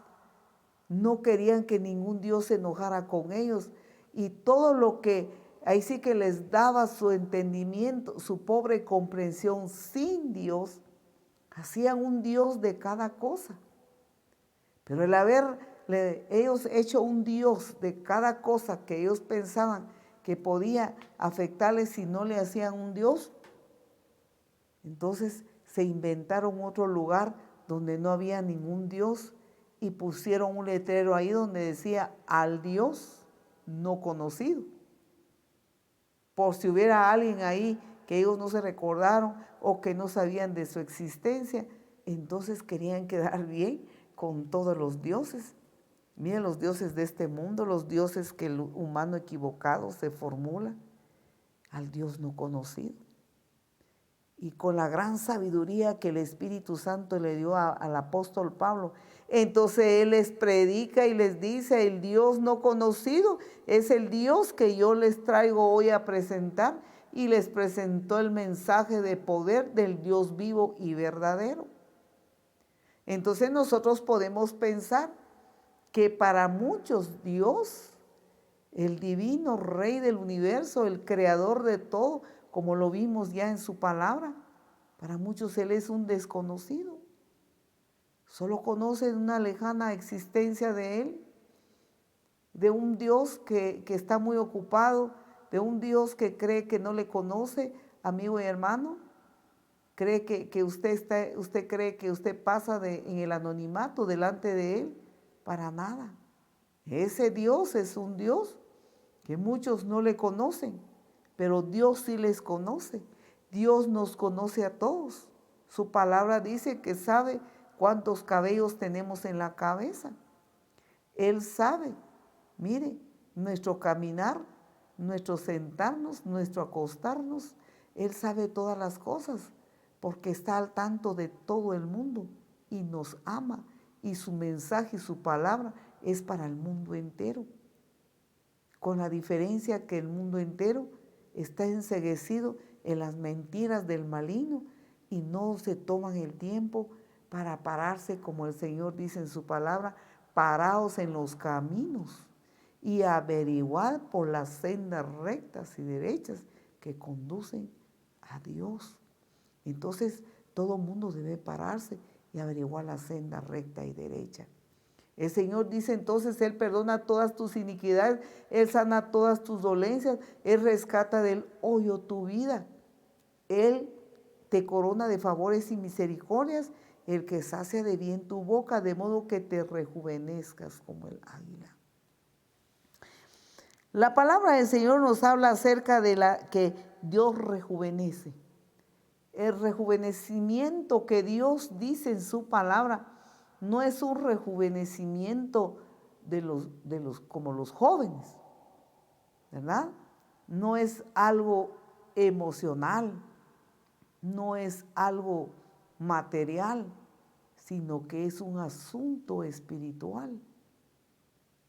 No querían que ningún Dios se enojara con ellos. Y todo lo que ahí sí que les daba su entendimiento, su pobre comprensión sin Dios, hacían un Dios de cada cosa. Pero el haberle ellos hecho un Dios de cada cosa que ellos pensaban que podía afectarles si no le hacían un Dios, entonces se inventaron otro lugar donde no había ningún Dios y pusieron un letrero ahí donde decía al Dios no conocido. Por si hubiera alguien ahí que ellos no se recordaron o que no sabían de su existencia, entonces querían quedar bien con todos los dioses. Miren los dioses de este mundo, los dioses que el humano equivocado se formula, al Dios no conocido. Y con la gran sabiduría que el Espíritu Santo le dio al apóstol Pablo, entonces él les predica y les dice, el Dios no conocido es el Dios que yo les traigo hoy a presentar, y les presentó el mensaje de poder del Dios vivo y verdadero. Entonces nosotros podemos pensar que para muchos Dios, el divino Rey del universo, el creador de todo, como lo vimos ya en su palabra, para muchos Él es un desconocido. Solo conocen una lejana existencia de Él, de un Dios que está muy ocupado, de un Dios que cree que no le conoce, amigo y hermano. Cree que usted cree que usted pasa en el anonimato delante de Él. Para nada. Ese Dios es un Dios que muchos no le conocen, pero Dios sí les conoce. Dios nos conoce a todos. Su palabra dice que sabe cuántos cabellos tenemos en la cabeza. Él sabe, mire, nuestro caminar, nuestro sentarnos, nuestro acostarnos. Él sabe todas las cosas porque está al tanto de todo el mundo y nos ama. Y su mensaje y su palabra es para el mundo entero. Con la diferencia que el mundo entero está enceguecido en las mentiras del maligno y no se toman el tiempo para pararse, como el Señor dice en su palabra, paraos en los caminos y averiguad por las sendas rectas y derechas que conducen a Dios. Entonces todo mundo debe pararse y averiguar la senda recta y derecha. El Señor dice entonces, Él perdona todas tus iniquidades, Él sana todas tus dolencias, Él rescata del hoyo tu vida. Él te corona de favores y misericordias, el que sacia de bien tu boca, de modo que te rejuvenezcas como el águila. La palabra del Señor nos habla acerca de la que Dios rejuvenece. El rejuvenecimiento que Dios dice en su palabra no es un rejuvenecimiento como los jóvenes, ¿verdad? No es algo emocional, no es algo material, sino que es un asunto espiritual,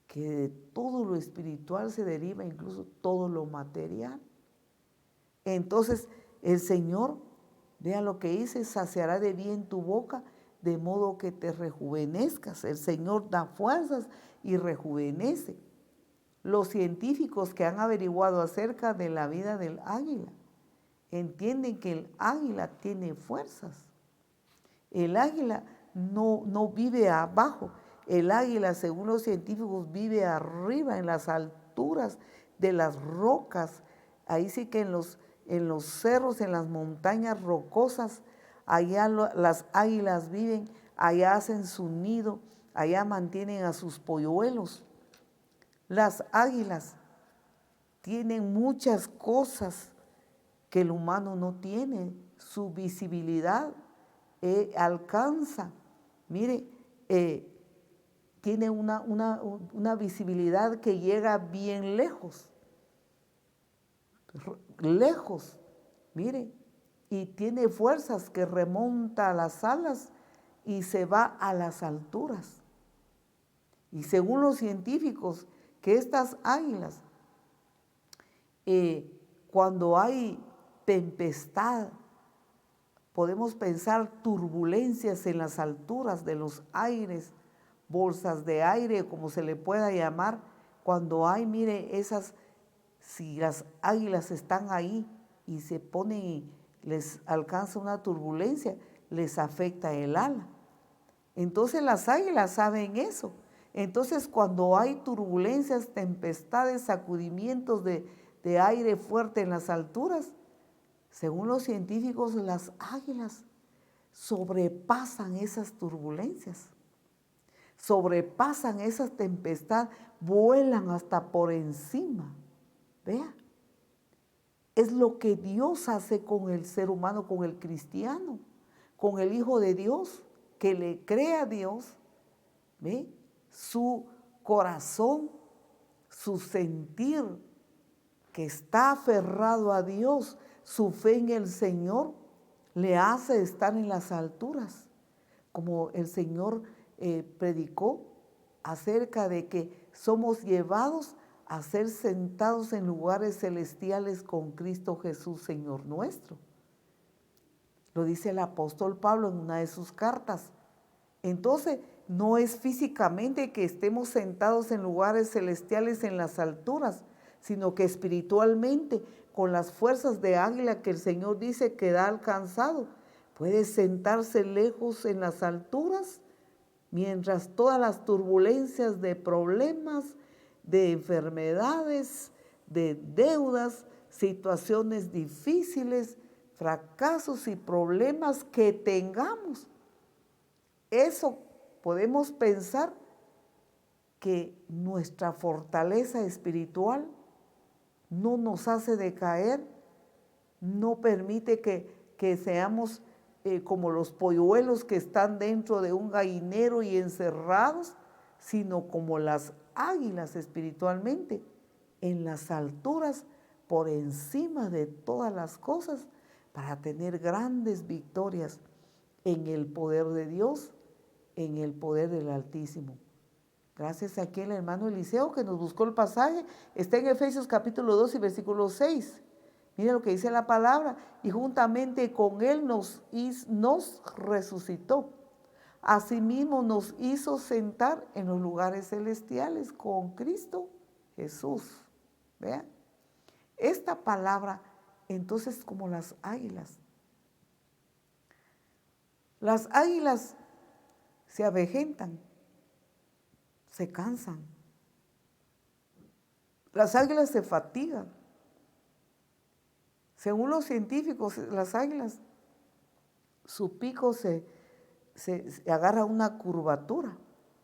que de todo lo espiritual se deriva incluso todo lo material. Entonces el Señor, vea lo que dice, saciará de bien tu boca, de modo que te rejuvenezcas. El Señor da fuerzas y rejuvenece. Los científicos que han averiguado acerca de la vida del águila entienden que el águila tiene fuerzas. El águila no vive abajo. El águila, según los científicos, vive arriba, en las alturas de las rocas. Ahí sí que en los cerros, en las montañas rocosas, allá las águilas viven, allá hacen su nido, allá mantienen a sus polluelos. Las águilas tienen muchas cosas que el humano no tiene. Su visibilidad alcanza, mire, tiene una visibilidad que llega bien lejos, mire, y tiene fuerzas que remonta a las alas y se va a las alturas. Y según los científicos, que estas águilas, cuando hay tempestad, podemos pensar turbulencias en las alturas de los aires, bolsas de aire, como se le pueda llamar, cuando hay, mire, si las águilas están ahí y se ponen y les alcanza una turbulencia, les afecta el ala. Entonces las águilas saben eso. Entonces cuando hay turbulencias, tempestades, sacudimientos de aire fuerte en las alturas, según los científicos, las águilas sobrepasan esas turbulencias, sobrepasan esas tempestades, vuelan hasta por encima. Vea, es lo que Dios hace con el ser humano, con el cristiano, con el Hijo de Dios, que le cree a Dios. ¿Ve? Su corazón, su sentir, que está aferrado a Dios, su fe en el Señor, le hace estar en las alturas, como el Señor predicó acerca de que somos llevados a ser sentados en lugares celestiales con Cristo Jesús, Señor nuestro. Lo dice el apóstol Pablo en una de sus cartas. Entonces, no es físicamente que estemos sentados en lugares celestiales en las alturas, sino que espiritualmente, con las fuerzas de águila que el Señor dice que da alcanzado, puede sentarse lejos en las alturas, mientras todas las turbulencias de problemas, de enfermedades, de deudas, situaciones difíciles, fracasos y problemas que tengamos, eso podemos pensar que nuestra fortaleza espiritual no nos hace decaer, no permite que seamos como los polluelos que están dentro de un gallinero y encerrados, sino como las águilas espiritualmente, en las alturas, por encima de todas las cosas, para tener grandes victorias en el poder de Dios, en el poder del Altísimo. Gracias aquí al hermano Eliseo que nos buscó el pasaje. Está en Efesios capítulo 2 y versículo 6. Mira lo que dice la palabra. Y juntamente con él nos resucitó. Asimismo nos hizo sentar en los lugares celestiales con Cristo Jesús. ¿Vean? Esta palabra, entonces, como las águilas. Las águilas se avejentan, se cansan. Las águilas se fatigan. Según los científicos, las águilas, su pico se agarra una curvatura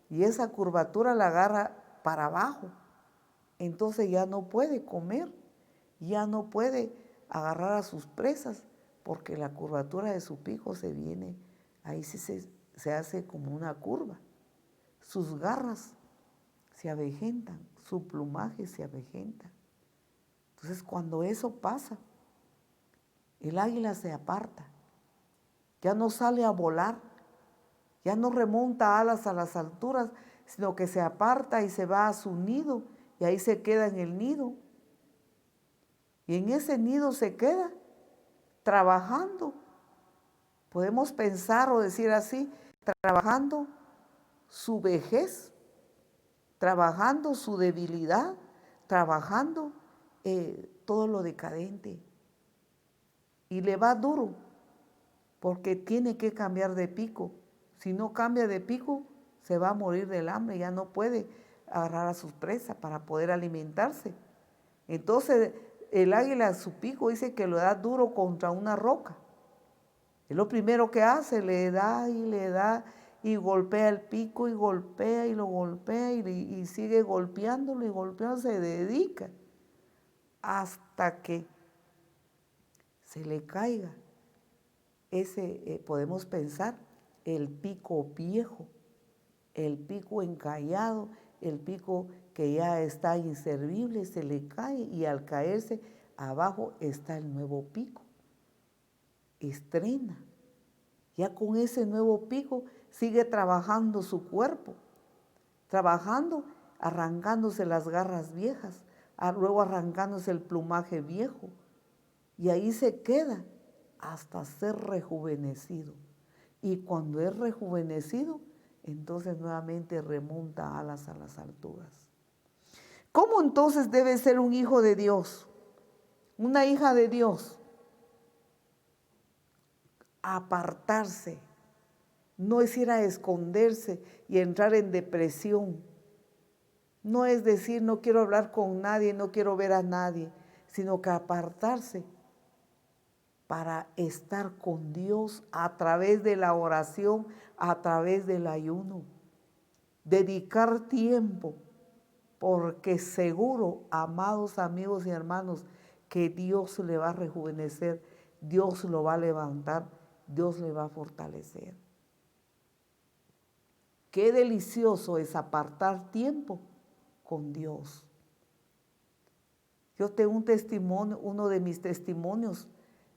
y esa curvatura la agarra para abajo. Entonces ya no puede comer, ya no puede agarrar a sus presas porque la curvatura de su pico se viene, ahí sí se hace como una curva. Sus garras se avejentan, su plumaje se avejenta. Entonces cuando eso pasa, el águila se aparta, ya no sale a volar, Ya no remonta alas a las alturas, sino que se aparta y se va a su nido y ahí se queda en el nido. Y en ese nido se queda trabajando. Podemos pensar o decir así, trabajando su vejez, trabajando su debilidad, trabajando todo lo decadente. Y le va duro, porque tiene que cambiar de pico. Si no cambia de pico, se va a morir del hambre, ya no puede agarrar a sus presas para poder alimentarse. Entonces el águila, su pico, dice que lo da duro contra una roca. Es lo primero que hace, le da y golpea el pico y golpea y lo golpea y sigue golpeándolo y golpeándolo, se dedica hasta que se le caiga ese, podemos pensar, el pico viejo, el pico encallado, el pico que ya está inservible, se le cae y al caerse abajo está el nuevo pico. Estrena. Ya con ese nuevo pico sigue trabajando su cuerpo, trabajando, arrancándose las garras viejas, luego arrancándose el plumaje viejo. Y ahí se queda hasta ser rejuvenecido. Y cuando es rejuvenecido, entonces nuevamente remonta alas a las alturas. ¿Cómo entonces debe ser un hijo de Dios? Una hija de Dios. Apartarse. No es ir a esconderse y entrar en depresión. No es decir no quiero hablar con nadie, no quiero ver a nadie, sino que apartarse para estar con Dios a través de la oración, a través del ayuno. Dedicar tiempo, porque seguro, amados amigos y hermanos, que Dios le va a rejuvenecer, Dios lo va a levantar, Dios le va a fortalecer. Qué delicioso es apartar tiempo con Dios. Yo tengo un testimonio, uno de mis testimonios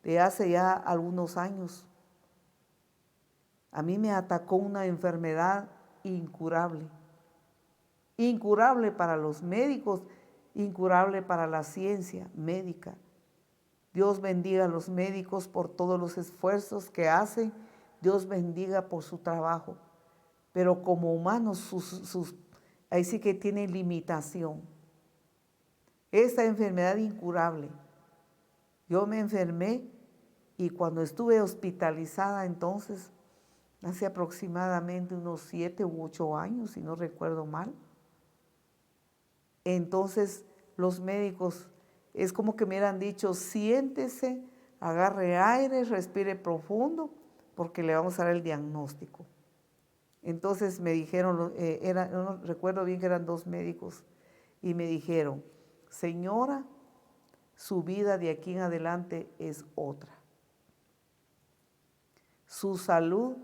de hace ya algunos años. A mí me atacó una enfermedad incurable. Incurable para los médicos, incurable para la ciencia médica. Dios bendiga a los médicos por todos los esfuerzos que hacen. Dios bendiga por su trabajo. Pero como humanos, ahí sí que tiene limitación. Esta enfermedad incurable. Yo me enfermé y cuando estuve hospitalizada entonces, hace aproximadamente unos 7 u 8 años, si no recuerdo mal, entonces los médicos es como que me hubieran dicho, siéntese, agarre aire, respire profundo, porque le vamos a dar el diagnóstico. Entonces me dijeron, no recuerdo bien que eran 2 médicos, y me dijeron, señora, su vida de aquí en adelante es otra. Su salud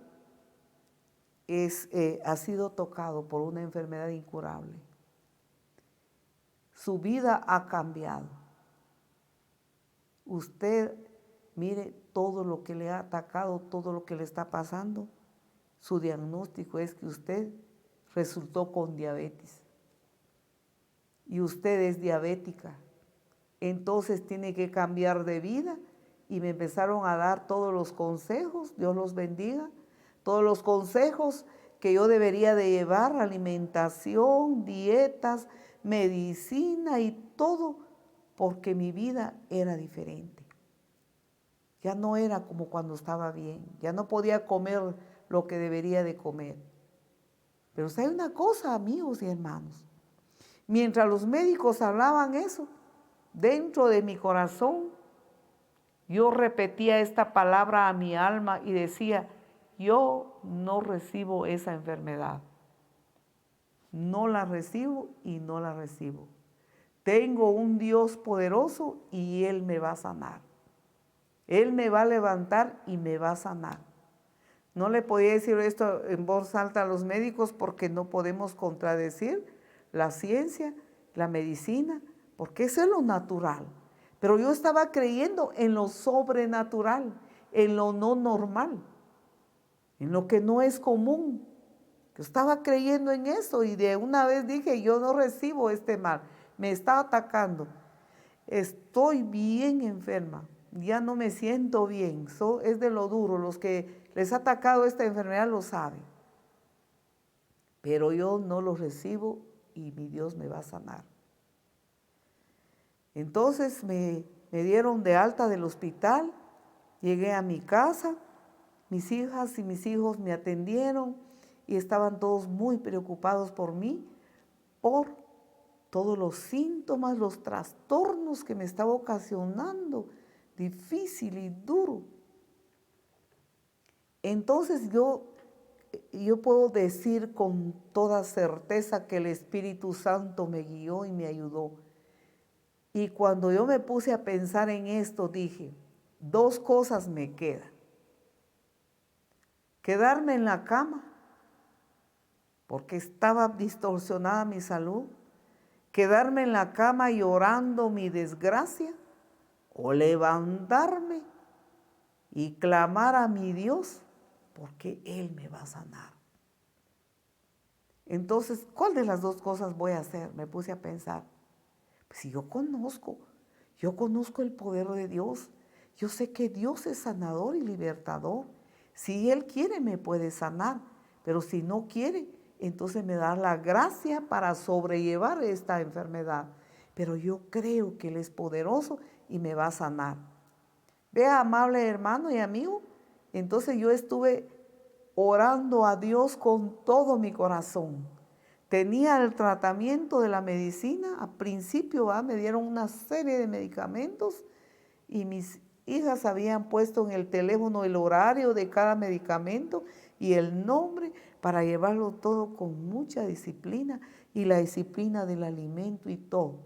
ha sido tocado por una enfermedad incurable. Su vida ha cambiado. Usted, mire todo lo que le ha atacado, todo lo que le está pasando. Su diagnóstico es que usted resultó con diabetes. Y usted es diabética. Entonces tiene que cambiar de vida. Y me empezaron a dar todos los consejos, Dios los bendiga, todos los consejos que yo debería de llevar, alimentación, dietas, medicina y todo, porque mi vida era diferente. Ya no era como cuando estaba bien, ya no podía comer lo que debería de comer. Pero hay una cosa, amigos y hermanos, mientras los médicos hablaban eso, dentro de mi corazón, yo repetía esta palabra a mi alma y decía, yo no recibo esa enfermedad. No la recibo y no la recibo. Tengo un Dios poderoso y Él me va a sanar. Él me va a levantar y me va a sanar. No le podía decir esto en voz alta a los médicos porque no podemos contradecir la ciencia, la medicina, porque eso es lo natural. Pero yo estaba creyendo en lo sobrenatural, en lo no normal. en lo que no es común. Yo estaba creyendo en eso y de una vez dije, yo no recibo este mal, me está atacando. Estoy bien enferma, ya no me siento bien, es de lo duro, los que les ha atacado esta enfermedad lo saben. Pero yo no lo recibo y mi Dios me va a sanar. Entonces me dieron de alta del hospital, llegué a mi casa, mis hijas y mis hijos me atendieron y estaban todos muy preocupados por mí, por todos los síntomas, los trastornos que me estaba ocasionando, difícil y duro. Entonces yo puedo decir con toda certeza que el Espíritu Santo me guió y me ayudó. Y cuando yo me puse a pensar en esto, dije, dos cosas me quedan. Quedarme en la cama, porque estaba distorsionada mi salud, quedarme en la cama llorando mi desgracia, o levantarme y clamar a mi Dios, porque Él me va a sanar. Entonces, ¿cuál de las dos cosas voy a hacer? Me puse a pensar. Pues si yo conozco el poder de Dios, yo sé que Dios es sanador y libertador. Si Él quiere me puede sanar, pero si no quiere, entonces me da la gracia para sobrellevar esta enfermedad. Pero yo creo que Él es poderoso y me va a sanar. Vea, amable hermano y amigo, entonces yo estuve orando a Dios con todo mi corazón. Tenía el tratamiento de la medicina, al principio me dieron una serie de medicamentos y mis hijas habían puesto en el teléfono el horario de cada medicamento y el nombre para llevarlo todo con mucha disciplina y la disciplina del alimento y todo.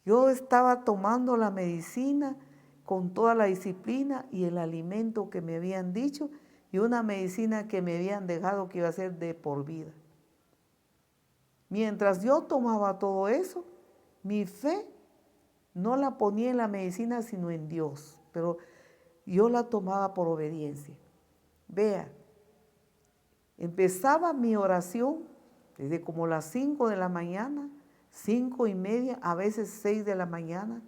Yo estaba tomando la medicina con toda la disciplina y el alimento que me habían dicho y una medicina que me habían dejado que iba a ser de por vida. Mientras yo tomaba todo eso, mi fe no la ponía en la medicina sino en Dios, pero yo la tomaba por obediencia. Vea, empezaba mi oración desde como las 5 de la mañana, 5:30, a veces 6 de la mañana,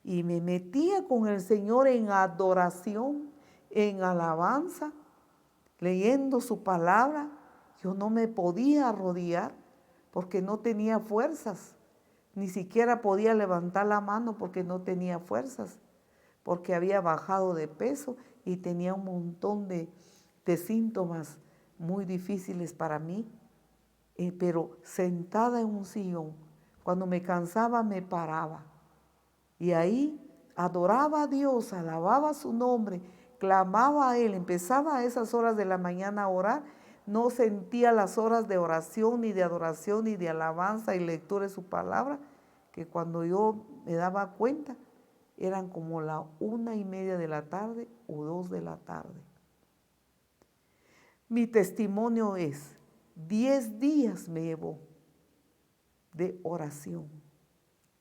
y me metía con el Señor en adoración, en alabanza, leyendo su palabra. Yo no me podía arrodillar porque no tenía fuerzas, ni siquiera podía levantar la mano porque no tenía fuerzas, porque había bajado de peso y tenía un montón de síntomas muy difíciles para mí, pero sentada en un sillón, cuando me cansaba me paraba y ahí adoraba a Dios, alababa su nombre, clamaba a Él, empezaba a esas horas de la mañana a orar. No sentía las horas de oración, ni de adoración, ni de alabanza y lectura de su palabra, que cuando yo me daba cuenta, eran como la 1:30 de la tarde o 2 de la tarde. Mi testimonio es, 10 días me llevó de oración.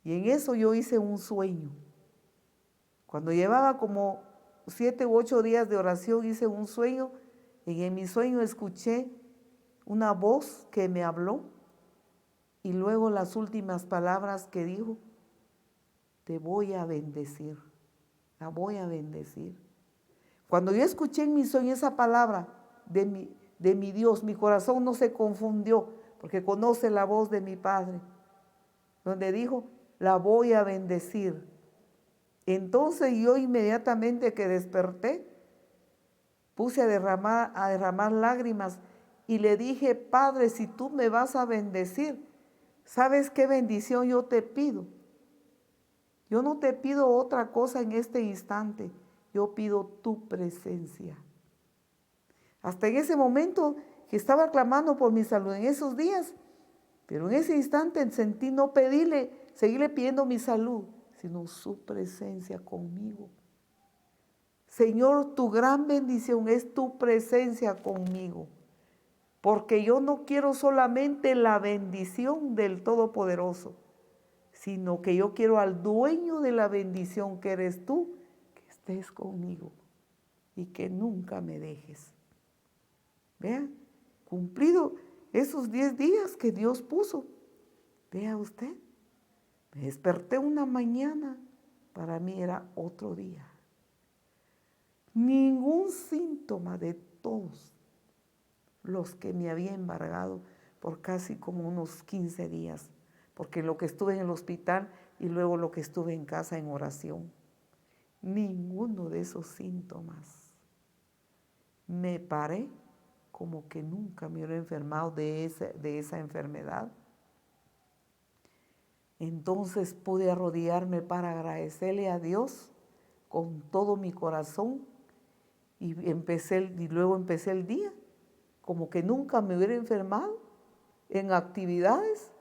Y en eso yo hice un sueño. Cuando llevaba como 7 u 8 días de oración, hice un sueño. Y en mi sueño escuché una voz que me habló y luego las últimas palabras que dijo, te voy a bendecir, la voy a bendecir. Cuando yo escuché en mi sueño esa palabra de mi Dios, mi corazón no se confundió porque conoce la voz de mi Padre, donde dijo, la voy a bendecir. Entonces yo inmediatamente que desperté, puse a derramar lágrimas y le dije, Padre, si tú me vas a bendecir, ¿sabes qué bendición yo te pido? Yo no te pido otra cosa en este instante, yo pido tu presencia. Hasta en ese momento que estaba clamando por mi salud en esos días, pero en ese instante sentí no seguirle pidiendo mi salud, sino su presencia conmigo. Señor, tu gran bendición es tu presencia conmigo, porque yo no quiero solamente la bendición del Todopoderoso, sino que yo quiero al dueño de la bendición que eres tú, que estés conmigo y que nunca me dejes. Vea, cumplido esos 10 días que Dios puso. Vea usted, me desperté una mañana, para mí era otro día. Ningún síntoma de todos los que me había embargado por casi como unos 15 días, porque lo que estuve en el hospital y luego lo que estuve en casa en oración, ninguno de esos síntomas. Me paré como que nunca me hubiera enfermado de esa enfermedad. Entonces pude arrodillarme para agradecerle a Dios con todo mi corazón y luego empecé el día como que nunca me hubiera enfermado en actividades.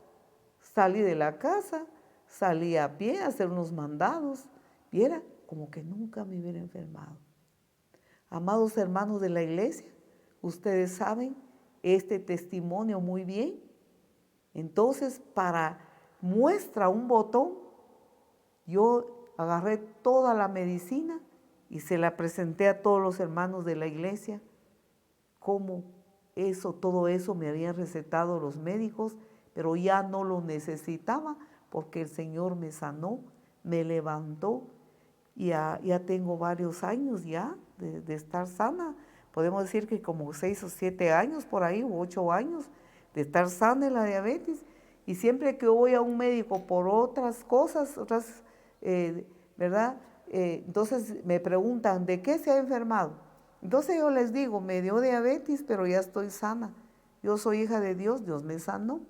Salí de la casa, salí a pie a hacer unos mandados, viera como que nunca me hubiera enfermado. Amados hermanos de la iglesia, ustedes saben este testimonio muy bien. Entonces, para muestra un botón, yo agarré toda la medicina y se la presenté a todos los hermanos de la iglesia, como todo eso me habían recetado los médicos, pero ya no lo necesitaba porque el Señor me sanó, me levantó y ya tengo varios años ya de estar sana. Podemos decir que como 6 o 7 años por ahí, o 8 años de estar sana en la diabetes. Y siempre que voy a un médico por otras cosas, ¿verdad? Entonces me preguntan, ¿de qué se ha enfermado? Entonces yo les digo, me dio diabetes, pero ya estoy sana. Yo soy hija de Dios, Dios me sanó.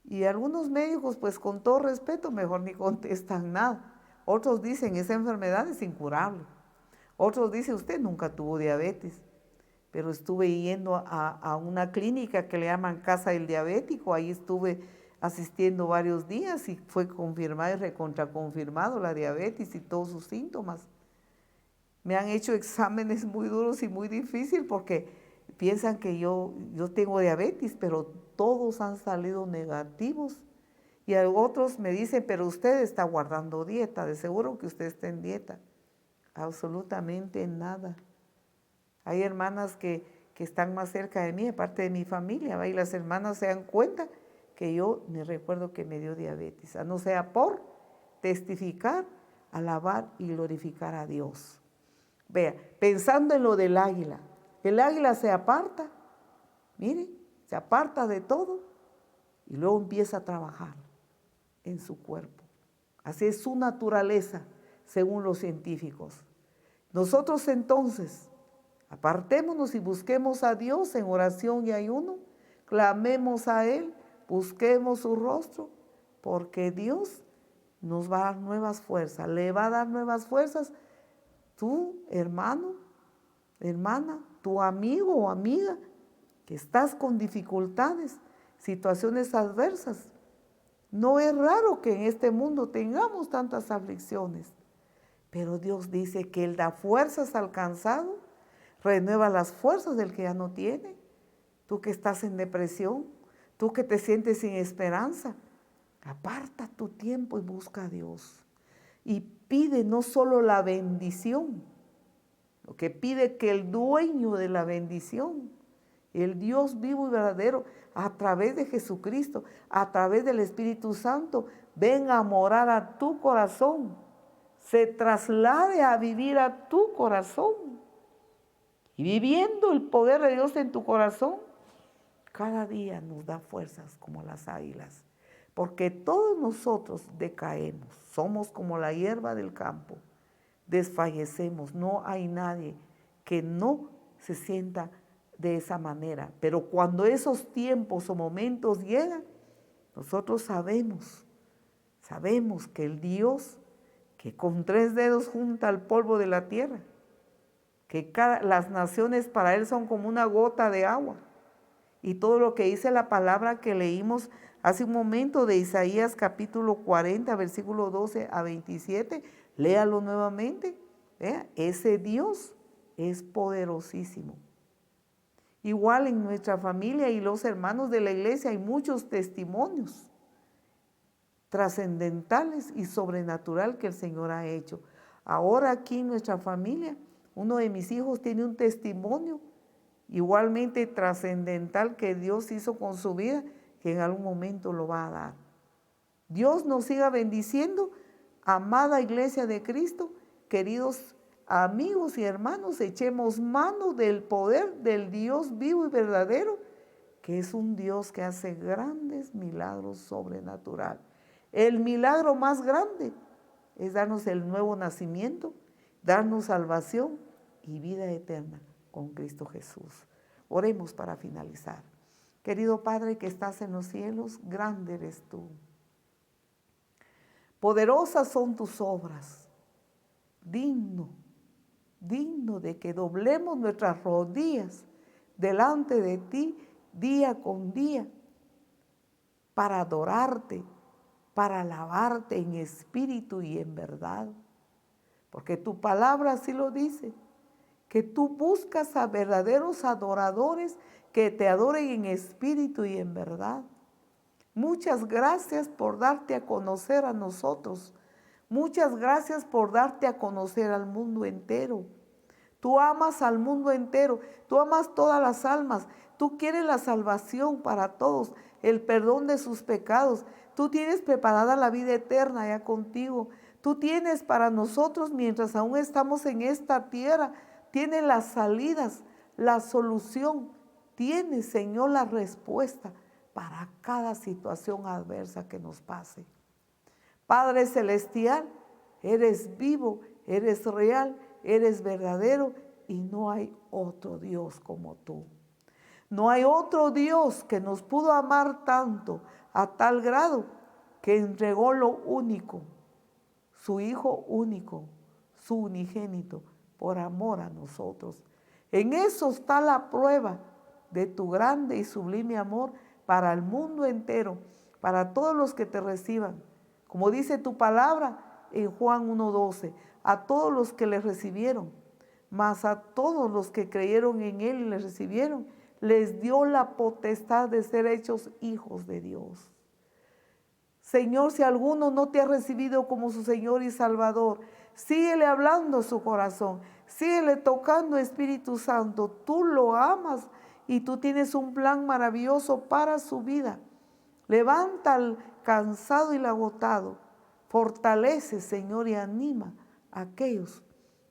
Y algunos médicos, pues con todo respeto, mejor ni contestan nada. Otros dicen, esa enfermedad es incurable. Otros dicen, usted nunca tuvo diabetes. Pero estuve yendo a una clínica que le llaman Casa del Diabético. Ahí estuve asistiendo varios días y fue confirmado y recontraconfirmado la diabetes y todos sus síntomas. Me han hecho exámenes muy duros y muy difíciles porque piensan que yo tengo diabetes, pero todos han salido negativos. Y otros me dicen, pero usted está guardando dieta, de seguro que usted está en dieta. Absolutamente nada. Hay hermanas que están más cerca de mí, aparte de mi familia, y las hermanas se dan cuenta que yo me recuerdo que me dio diabetes, a no sea por testificar, alabar y glorificar a Dios. Vea, pensando en lo del águila, el águila se aparta, mire, se aparta de todo y luego empieza a trabajar en su cuerpo. Así es su naturaleza, según los científicos. Nosotros entonces, apartémonos y busquemos a Dios en oración y ayuno, clamemos a Él, busquemos su rostro, porque Dios nos va a dar nuevas fuerzas, le va a dar nuevas fuerzas. Tú, hermano, hermana, tu amigo o amiga, que estás con dificultades, situaciones adversas. No es raro que en este mundo tengamos tantas aflicciones, pero Dios dice que Él da fuerzas al cansado, renueva las fuerzas del que ya no tiene. Tú que estás en depresión, tú que te sientes sin esperanza, aparta tu tiempo y busca a Dios. Y pide no solo la bendición, lo que pide que el dueño de la bendición, el Dios vivo y verdadero, a través de Jesucristo, a través del Espíritu Santo, venga a morar a tu corazón, se traslade a vivir a tu corazón. Y viviendo el poder de Dios en tu corazón, cada día nos da fuerzas como las águilas, porque todos nosotros decaemos, somos como la hierba del campo, desfallecemos, no hay nadie que no se sienta de esa manera, pero cuando esos tiempos o momentos llegan, nosotros sabemos que el Dios que con 3 dedos junta el polvo de la tierra, que las naciones para Él son como una gota de agua, y todo lo que dice la palabra que leímos hace un momento de Isaías capítulo 40, versículo 12 a 27, léalo nuevamente. ¿Vea? Ese Dios es poderosísimo. Igual en nuestra familia y los hermanos de la iglesia hay muchos testimonios trascendentales y sobrenatural que el Señor ha hecho. Ahora aquí en nuestra familia, uno de mis hijos tiene un testimonio igualmente trascendental que Dios hizo con su vida, que en algún momento lo va a dar. Dios nos siga bendiciendo, amada Iglesia de Cristo, queridos amigos y hermanos, echemos mano del poder del Dios vivo y verdadero, que es un Dios que hace grandes milagros sobrenaturales. El milagro más grande es darnos el nuevo nacimiento, darnos salvación y vida eterna con Cristo Jesús. Oremos para finalizar. Querido Padre que estás en los cielos, grande eres tú. Poderosas son tus obras. Digno de que doblemos nuestras rodillas delante de ti día con día para adorarte, para alabarte en espíritu y en verdad. Porque tu palabra así lo dice, que tú buscas a verdaderos adoradores que te adoren en espíritu y en verdad. Muchas gracias por darte a conocer a nosotros. Muchas gracias por darte a conocer al mundo entero. Tú amas al mundo entero, tú amas todas las almas, tú quieres la salvación para todos, el perdón de sus pecados. Tú tienes preparada la vida eterna ya contigo. Tú tienes para nosotros, mientras aún estamos en esta tierra, tienes las salidas, la solución. Tienes, Señor, la respuesta para cada situación adversa que nos pase. Padre Celestial, eres vivo, eres real, eres verdadero y no hay otro Dios como tú. No hay otro Dios que nos pudo amar tanto, a tal grado que entregó lo único, su Hijo único, su unigénito, por amor a nosotros. En eso está la prueba de tu grande y sublime amor para el mundo entero, para todos los que te reciban. Como dice tu palabra en Juan 1:12, a todos los que le recibieron, mas a todos los que creyeron en él y le recibieron, les dio la potestad de ser hechos hijos de Dios. Señor, si alguno no te ha recibido como su Señor y Salvador, síguele hablando a su corazón, síguele tocando, Espíritu Santo. Tú lo amas y tú tienes un plan maravilloso para su vida. Levanta al cansado y al agotado. Fortalece, Señor, y anima a aquellos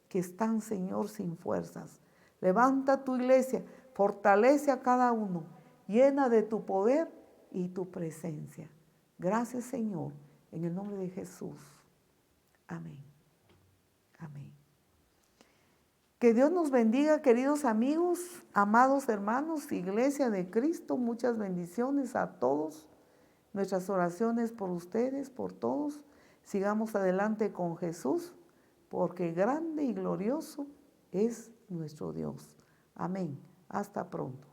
que están, Señor, sin fuerzas. Levanta tu iglesia, fortalece a cada uno, llena de tu poder y tu presencia. Gracias, Señor, en el nombre de Jesús. Amén. Amén. Que Dios nos bendiga, queridos amigos, amados hermanos, Iglesia de Cristo. Muchas bendiciones a todos. Nuestras oraciones por ustedes, por todos. Sigamos adelante con Jesús, porque grande y glorioso es nuestro Dios. Amén. Hasta pronto.